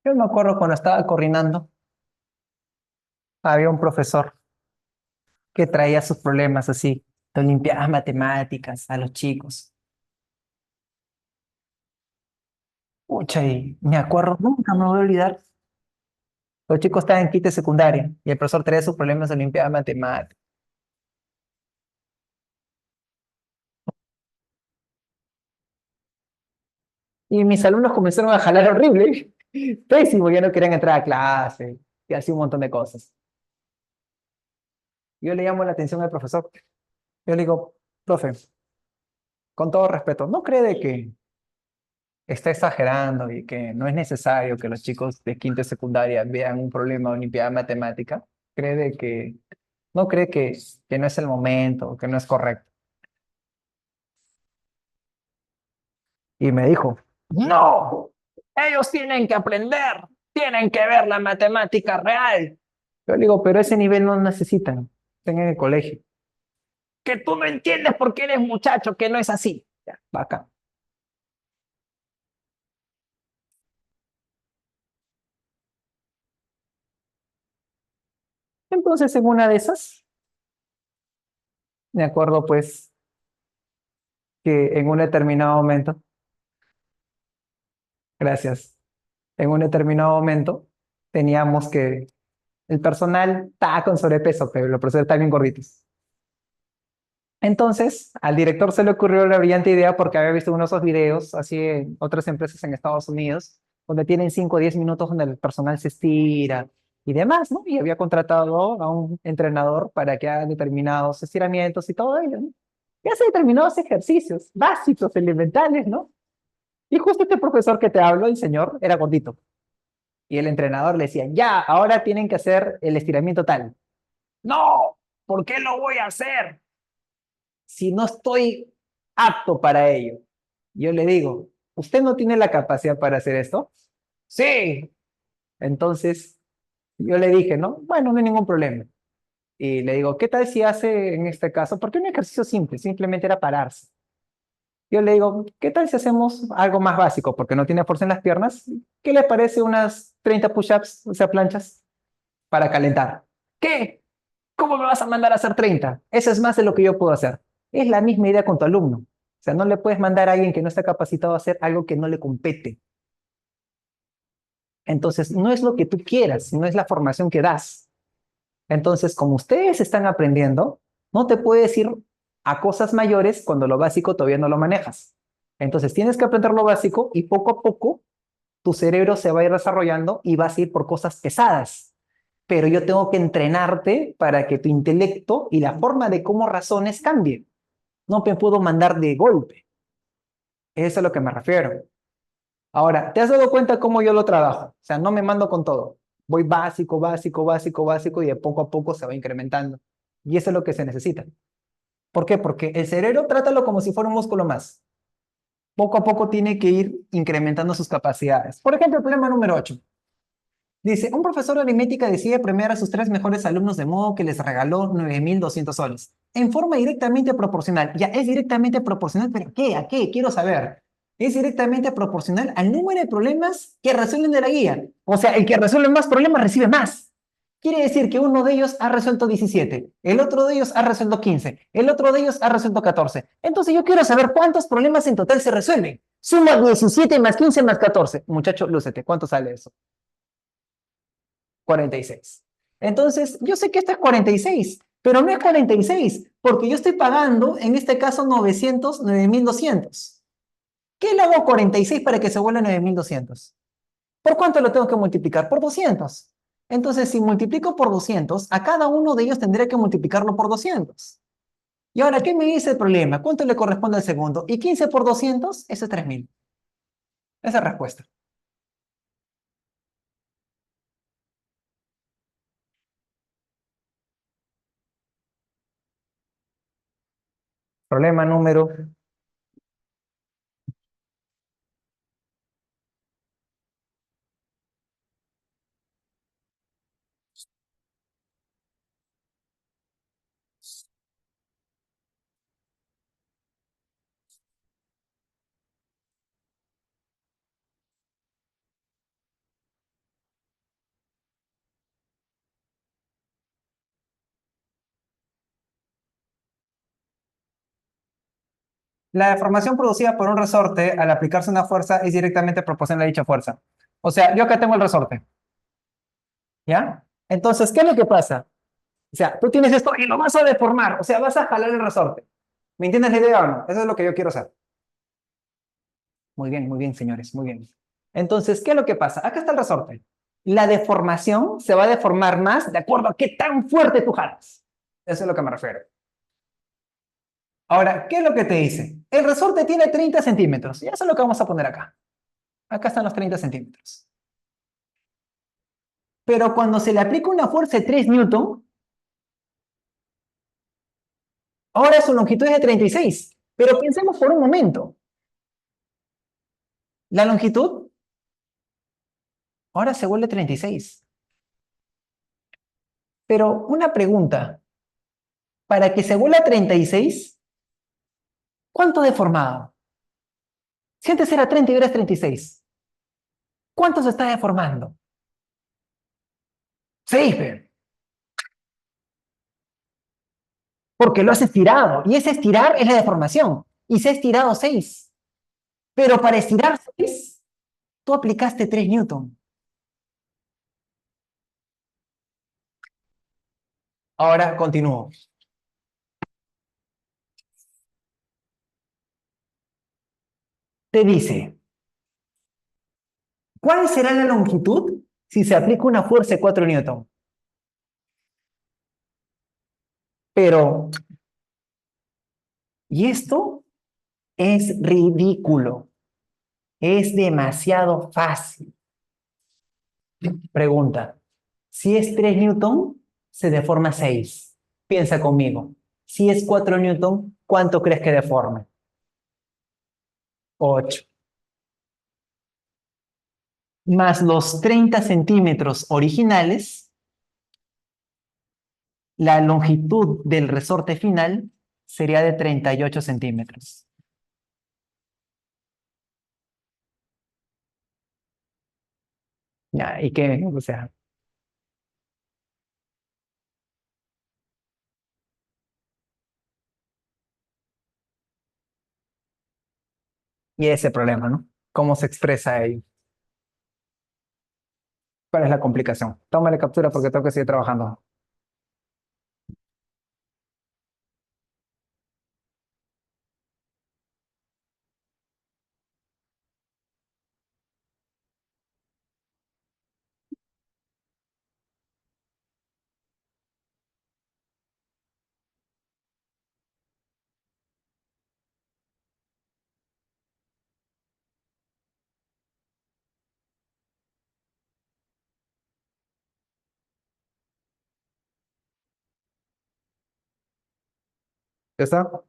Yo me acuerdo cuando estaba coordinando, había un profesor que traía sus problemas así, de olimpiadas matemáticas a los chicos. Pucha, y me acuerdo, nunca me voy a olvidar. Los chicos estaban en quinta secundaria y el profesor traía sus problemas de Olimpiada de Matemáticas. Y mis alumnos comenzaron a jalar horrible. Pésimo, ya no querían entrar a clase y así un montón de cosas. Yo le llamo la atención al profesor. Yo le digo, profe, con todo respeto, ¿no cree de que está exagerando y que no es necesario que los chicos de quinta y secundaria vean un problema de Olimpiada de Matemática? ¿Cree de que, no cree que no es el momento, que no es correcto? Y me dijo, no, ellos tienen que aprender, tienen que ver la matemática real. Yo le digo, pero ese nivel no necesitan, están en el colegio. Que tú no entiendes porque eres muchacho, que no es así. Ya, vaca. Entonces, en una de esas, me acuerdo pues que en un determinado momento, gracias, en un determinado momento teníamos que, el personal estaba con sobrepeso, pero los profesores estaban bien gorditos. Entonces, al director se le ocurrió la brillante idea porque había visto uno de esos videos así en otras empresas en Estados Unidos, donde tienen 5 o 10 minutos donde el personal se estira y demás, ¿no? Y había contratado a un entrenador para que haga determinados estiramientos y todo ello, ¿no? Y hace determinados ejercicios básicos, elementales, ¿no? Y justo este profesor que te hablo, el señor, era gordito. Y el entrenador le decía, ya, ahora tienen que hacer el estiramiento tal. No, ¿por qué lo voy a hacer si no estoy apto para ello? Yo le digo, ¿usted no tiene la capacidad para hacer esto? Sí. Entonces, yo le dije, no, bueno, no hay ningún problema. Y le digo, ¿qué tal si hace en este caso? Porque un ejercicio simple, simplemente era pararse. Yo le digo, ¿qué tal si hacemos algo más básico? Porque no tiene fuerza en las piernas. ¿Qué le parece unas 30 push-ups, o sea, planchas, para calentar? ¿Qué? ¿Cómo me vas a mandar a hacer 30? Eso es más de lo que yo puedo hacer. Es la misma idea con tu alumno. O sea, no le puedes mandar a alguien que no está capacitado a hacer algo que no le compete. Entonces, no es lo que tú quieras, sino es la formación que das. Entonces, como ustedes están aprendiendo, no te puedes ir a cosas mayores cuando lo básico todavía no lo manejas. Entonces, tienes que aprender lo básico y poco a poco tu cerebro se va a ir desarrollando y vas a ir por cosas pesadas. Pero yo tengo que entrenarte para que tu intelecto y la forma de cómo razones cambie. No me puedo mandar de golpe. Eso es a lo que me refiero. Ahora, ¿te has dado cuenta cómo yo lo trabajo? O sea, no me mando con todo. Voy básico, básico, básico, básico y de poco a poco se va incrementando. Y eso es lo que se necesita. ¿Por qué? Porque el cerebro trátalo como si fuera un músculo más. Poco a poco tiene que ir incrementando sus capacidades. Por ejemplo, el problema número 8. Dice, un profesor de aritmética decide premiar a sus 3 mejores alumnos de modo que les regaló 9.200 soles. En forma directamente proporcional. Ya es directamente proporcional, pero ¿qué? ¿A qué? Quiero saber. Es directamente proporcional al número de problemas que resuelven de la guía. O sea, el que resuelve más problemas recibe más. Quiere decir que uno de ellos ha resuelto 17, el otro de ellos ha resuelto 15, el otro de ellos ha resuelto 14. Entonces yo quiero saber cuántos problemas en total se resuelven. Suma 17 más 15 más 14. Muchacho, lúcete, ¿cuánto sale eso? 46. Entonces, yo sé que esto es 46, pero no es 46, porque yo estoy pagando, en este caso, 900, 9.200. ¿Qué le hago 46 para que se vuelva 9.200? ¿Por cuánto lo tengo que multiplicar? Por 200. Entonces, si multiplico por 200, a cada uno de ellos tendré que multiplicarlo por 200. Y ahora, ¿qué me dice el problema? ¿Cuánto le corresponde al segundo? Y 15 por 200, eso es 3.000. Esa es la respuesta. Problema número La deformación producida por un resorte al aplicarse una fuerza es directamente proporcional a dicha fuerza. O sea, yo acá tengo el resorte, ¿ya? Entonces, ¿qué es lo que pasa? O sea, tú tienes esto y lo vas a deformar, o sea, vas a jalar el resorte. ¿Me entiendes la idea o no? Eso es lo que yo quiero hacer. Muy bien, señores, muy bien. Entonces, ¿qué es lo que pasa? Acá está el resorte. La deformación se va a deformar más de acuerdo a qué tan fuerte tú jalas. Eso es lo que me refiero. Ahora, ¿qué es lo que te dice? El resorte tiene 30 centímetros. Y eso es lo que vamos a poner acá. Acá están los 30 centímetros. Pero cuando se le aplica una fuerza de 3 newton, ahora su longitud es de 36. Pero pensemos por un momento. La longitud ahora se vuelve 36. Pero una pregunta. Para que se vuelva 36, ¿cuánto deformado? Si antes era 30 y ahora es 36. ¿Cuánto se está deformando? 6, porque lo has estirado. Y ese estirar es la deformación. Y se ha estirado 6. Pero para estirar 6, tú aplicaste 3 newton. Ahora continúo. Te dice, ¿cuál será la longitud si se aplica una fuerza de 4 newton? Pero, y esto es ridículo. Es demasiado fácil. Pregunta, si es 3 newton, se deforma 6. Piensa conmigo. Si es 4 newton, ¿cuánto crees que deforme? 8. Más los 30 centímetros originales, la longitud del resorte final sería de 38 centímetros. Ya, ¿y qué? O sea, y ese problema, ¿no? ¿Cómo se expresa ahí? ¿Cuál es la complicación? Tómale captura porque tengo que seguir trabajando. ¿Ya está?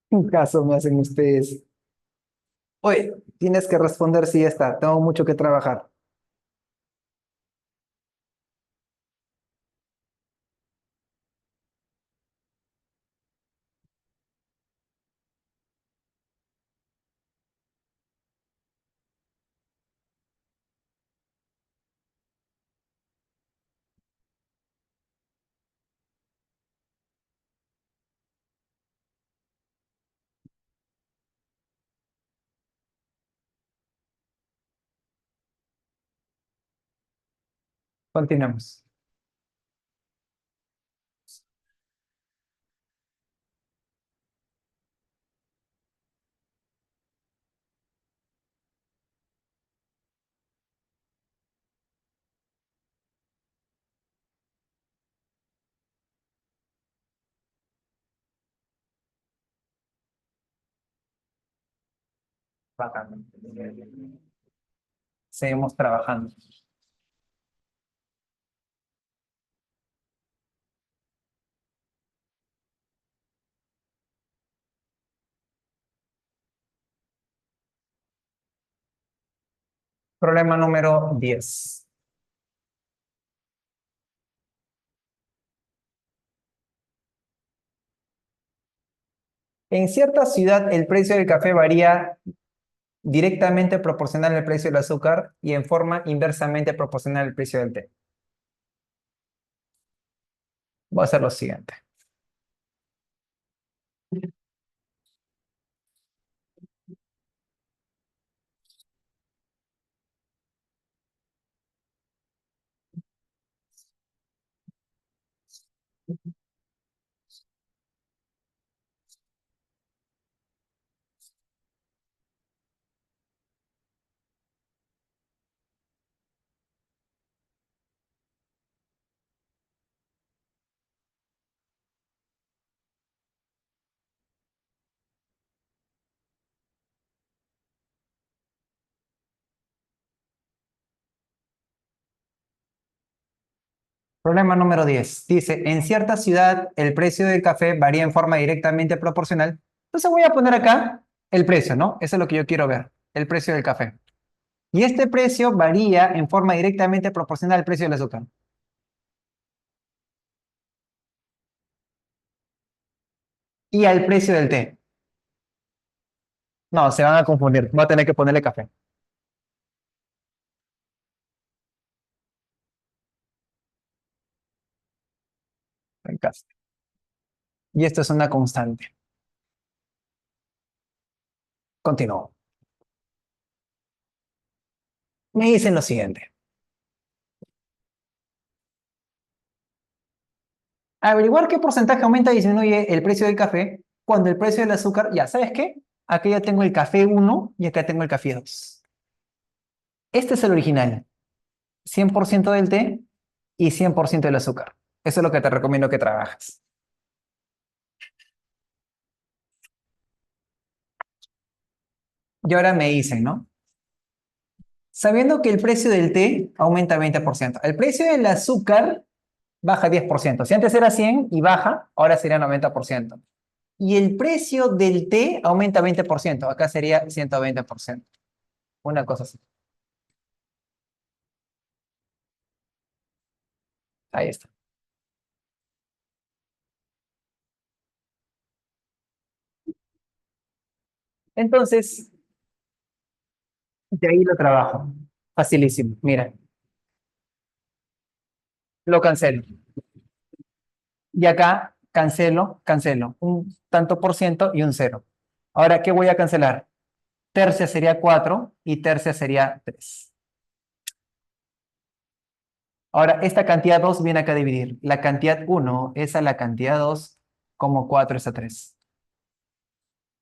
¿Qué caso me hacen ustedes? Oye, tienes que responder si ya está. Tengo mucho que trabajar. Continuamos. Bacán. Seguimos trabajando. Problema número 10. En cierta ciudad el precio del café varía directamente proporcional al precio del azúcar y en forma inversamente proporcional al precio del té. Voy a hacer lo siguiente. Problema número 10. Dice, en cierta ciudad el precio del café varía en forma directamente proporcional. Entonces voy a poner acá el precio, ¿no? Eso es lo que yo quiero ver, el precio del café. Y este precio varía en forma directamente proporcional al precio del azúcar. Y al precio del té. No, se van a confundir. Voy a tener que ponerle café. En caso. Y esto es una constante. Continúo. Me dicen lo siguiente. Averiguar qué porcentaje aumenta y disminuye el precio del café cuando el precio del azúcar, ya, ¿sabes qué? Aquí ya tengo el café 1 y acá tengo el café 2. Este es el original. 100% del té y 100% del azúcar. Eso es lo que te recomiendo que trabajes. Y ahora me dicen, ¿no? Sabiendo que el precio del té aumenta 20%. El precio del azúcar baja 10%. Si antes era 100 y baja, ahora sería 90%. Y el precio del té aumenta 20%. Acá sería 120%. Una cosa así. Ahí está. Entonces, de ahí lo trabajo. Facilísimo. Mira, lo cancelo. Y acá cancelo, cancelo. Un tanto por ciento y un cero. Ahora, ¿qué voy a cancelar? Tercia sería 4 y tercia sería 3. Ahora, esta cantidad 2 viene acá a dividir. La cantidad 1 es a la cantidad 2 como 4 es a 3.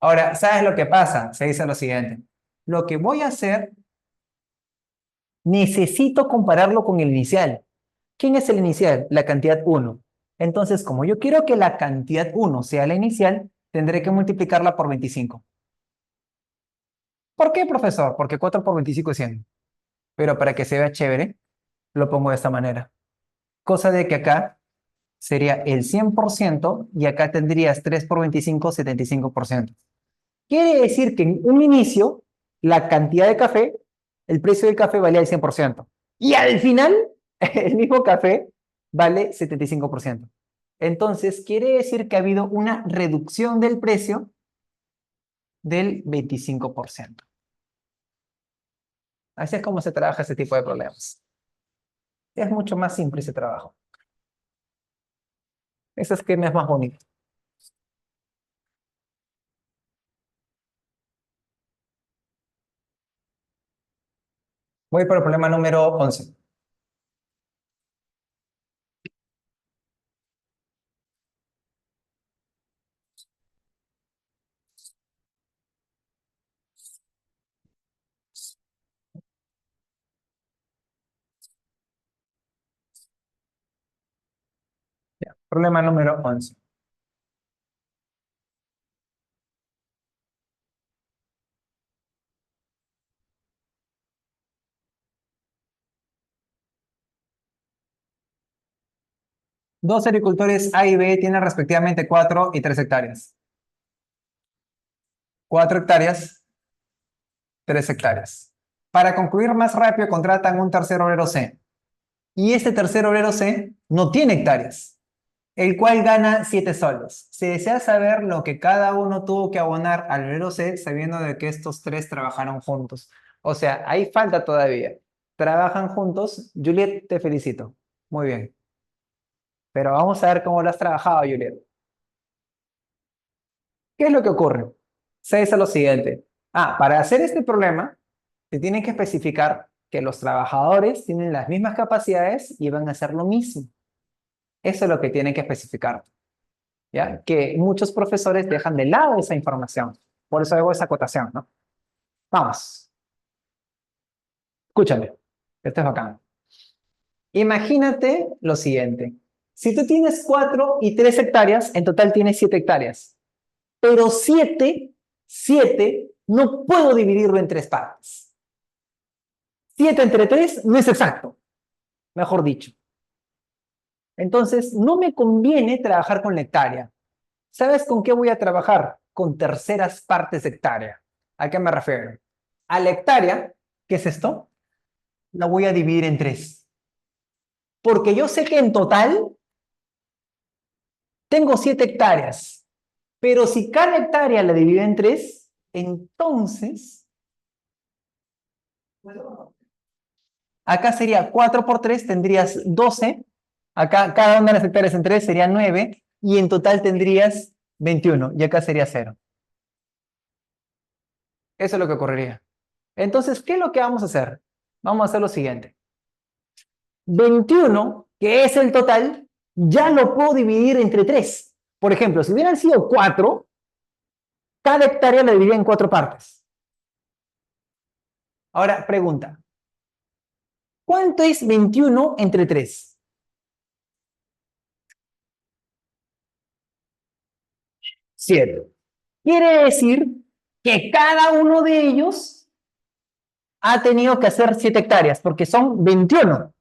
Ahora, ¿sabes lo que pasa? Se dice lo siguiente. Lo que voy a hacer, necesito compararlo con el inicial. ¿Quién es el inicial? La cantidad 1. Entonces, como yo quiero que la cantidad 1 sea la inicial, tendré que multiplicarla por 25. ¿Por qué, profesor? Porque 4 por 25 es 100. Pero para que se vea chévere, lo pongo de esta manera. Cosa de que acá sería el 100% y acá tendrías 3 por 25, 75%. Quiere decir que en un inicio, la cantidad de café, el precio del café valía el 100%. Y al final, el mismo café vale 75%. Entonces, quiere decir que ha habido una reducción del precio del 25%. Así es como se trabaja ese tipo de problemas. Es mucho más simple ese trabajo. Ese esquema es más bonito. Voy por el problema número 11. Ya, problema número 11. Dos agricultores A y B tienen respectivamente 4 y 3 hectáreas. 4 hectáreas, 3 hectáreas. Para concluir más rápido, contratan un tercer obrero C. Y este tercer obrero C no tiene hectáreas, el cual gana 7 soles. Se desea saber lo que cada uno tuvo que abonar al obrero C, sabiendo de que estos tres trabajaron juntos. O sea, ahí falta todavía. Trabajan juntos. Juliet, te felicito. Muy bien. Pero vamos a ver cómo lo has trabajado, Juliet. ¿Qué es lo que ocurre? Se dice lo siguiente. Para hacer este problema, se tiene que especificar que los trabajadores tienen las mismas capacidades y van a hacer lo mismo. Eso es lo que tienen que especificar. ¿Ya? Que muchos profesores dejan de lado esa información. Por eso hago esa acotación, ¿no? Vamos. Escúchame. Esto es bacán. Imagínate lo siguiente. Si tú tienes 4 y 3 hectáreas, en total tienes 7 hectáreas. Pero 7 no puedo dividirlo en 3 partes. 7 entre 3 no es exacto, mejor dicho. Entonces, no me conviene trabajar con la hectárea. ¿Sabes con qué voy a trabajar? Con terceras partes de hectárea. ¿A qué me refiero? A la hectárea, ¿qué es esto? La voy a dividir en 3. Porque yo sé que en total tengo 7 hectáreas. Pero si cada hectárea la divido en 3, entonces, acá sería 4 por 3, tendrías 12. Acá cada una de las hectáreas en 3 sería 9. Y en total tendrías 21. Y acá sería 0. Eso es lo que ocurriría. Entonces, ¿qué es lo que vamos a hacer? Vamos a hacer lo siguiente. 21, que es el total, ya lo puedo dividir entre 3. Por ejemplo, si hubieran sido 4, cada hectárea la dividiría en 4 partes. Ahora, pregunta. ¿Cuánto es 21 entre 3? 7. Quiere decir que cada uno de ellos ha tenido que hacer 7 hectáreas, porque son 21.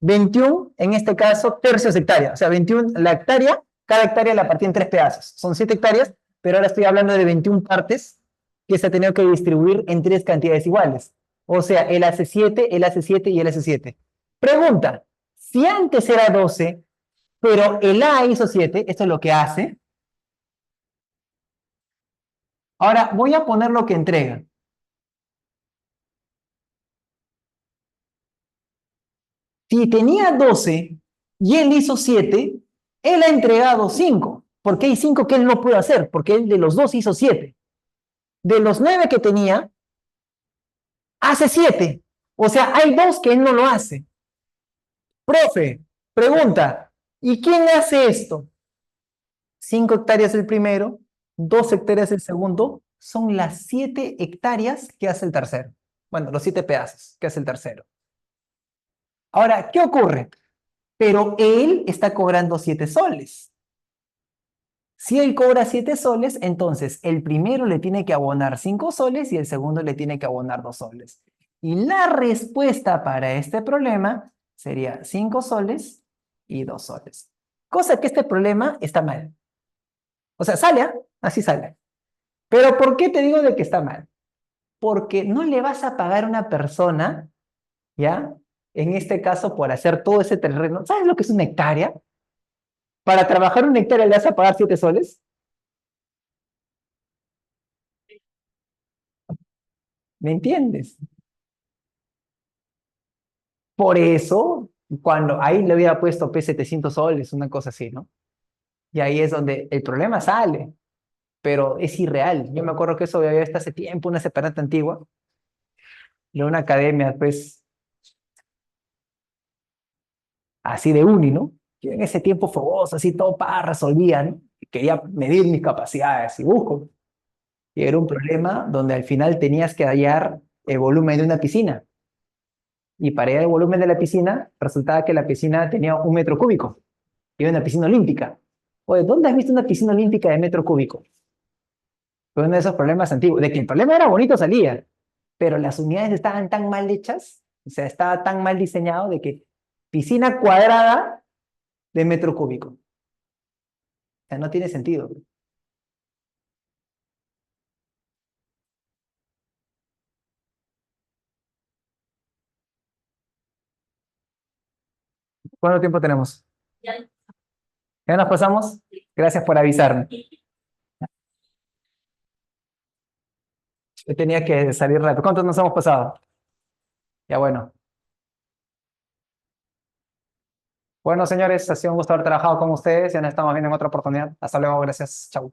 21, en este caso, tercios de hectárea. O sea, 21, la hectárea, cada hectárea la partí en 3 pedazos. Son 7 hectáreas, pero ahora estoy hablando de 21 partes que se ha tenido que distribuir en 3 cantidades iguales. O sea, él hace 7, él hace 7 y él hace 7. Pregunta, si antes era 12, pero el A hizo 7, esto es lo que hace. Ahora voy a poner lo que entrega. Si tenía 12 y él hizo 7, él ha entregado 5. Porque hay 5 que él no puede hacer, porque él de los 2 hizo 7. De los 9 que tenía, hace 7. O sea, hay 2 que él no lo hace. Profe, pregunta, ¿y quién hace esto? 5 hectáreas el primero, 2 hectáreas el segundo, son las 7 hectáreas que hace el tercero. Bueno, los 7 pedazos que hace el tercero. Ahora, ¿qué ocurre? Pero él está cobrando 7 soles. Si él cobra 7 soles, entonces el primero le tiene que abonar 5 soles y el segundo le tiene que abonar 2 soles. Y la respuesta para este problema sería 5 soles y 2 soles. Cosa que este problema está mal. O sea, sale, ¿ah? Así sale. Pero ¿por qué te digo de que está mal? Porque no le vas a pagar a una persona, ¿ya? En este caso, por hacer todo ese terreno. ¿Sabes lo que es una hectárea? Para trabajar una hectárea le vas a pagar 7 soles. ¿Me entiendes? Por eso, cuando ahí le había puesto P 700 soles, una cosa así, ¿no? Y ahí es donde el problema sale, pero es irreal. Yo me acuerdo que eso había visto hace tiempo, una separata antigua, de una academia, pues, así de uni, ¿no? Yo en ese tiempo fogoso, así todo para resolvía, ¿no? Quería medir mis capacidades y busco. Y era un problema donde al final tenías que hallar el volumen de una piscina. Y para hallar el volumen de la piscina, resultaba que la piscina tenía 1 metro cúbico. Y era una piscina olímpica. Oye, ¿dónde has visto una piscina olímpica de metro cúbico? Fue uno de esos problemas antiguos. De que el problema era bonito salía, pero las unidades estaban tan mal hechas, o sea, estaba tan mal diseñado de que piscina cuadrada de metro cúbico. O sea, no tiene sentido. ¿Cuánto tiempo tenemos? ¿Ya nos pasamos? Gracias por avisarme. Yo tenía que salir rápido. ¿Cuántos nos hemos pasado? Ya bueno. Bueno, señores, ha sido un gusto haber trabajado con ustedes. Ya nos estamos viendo en otra oportunidad. Hasta luego, gracias. Chau.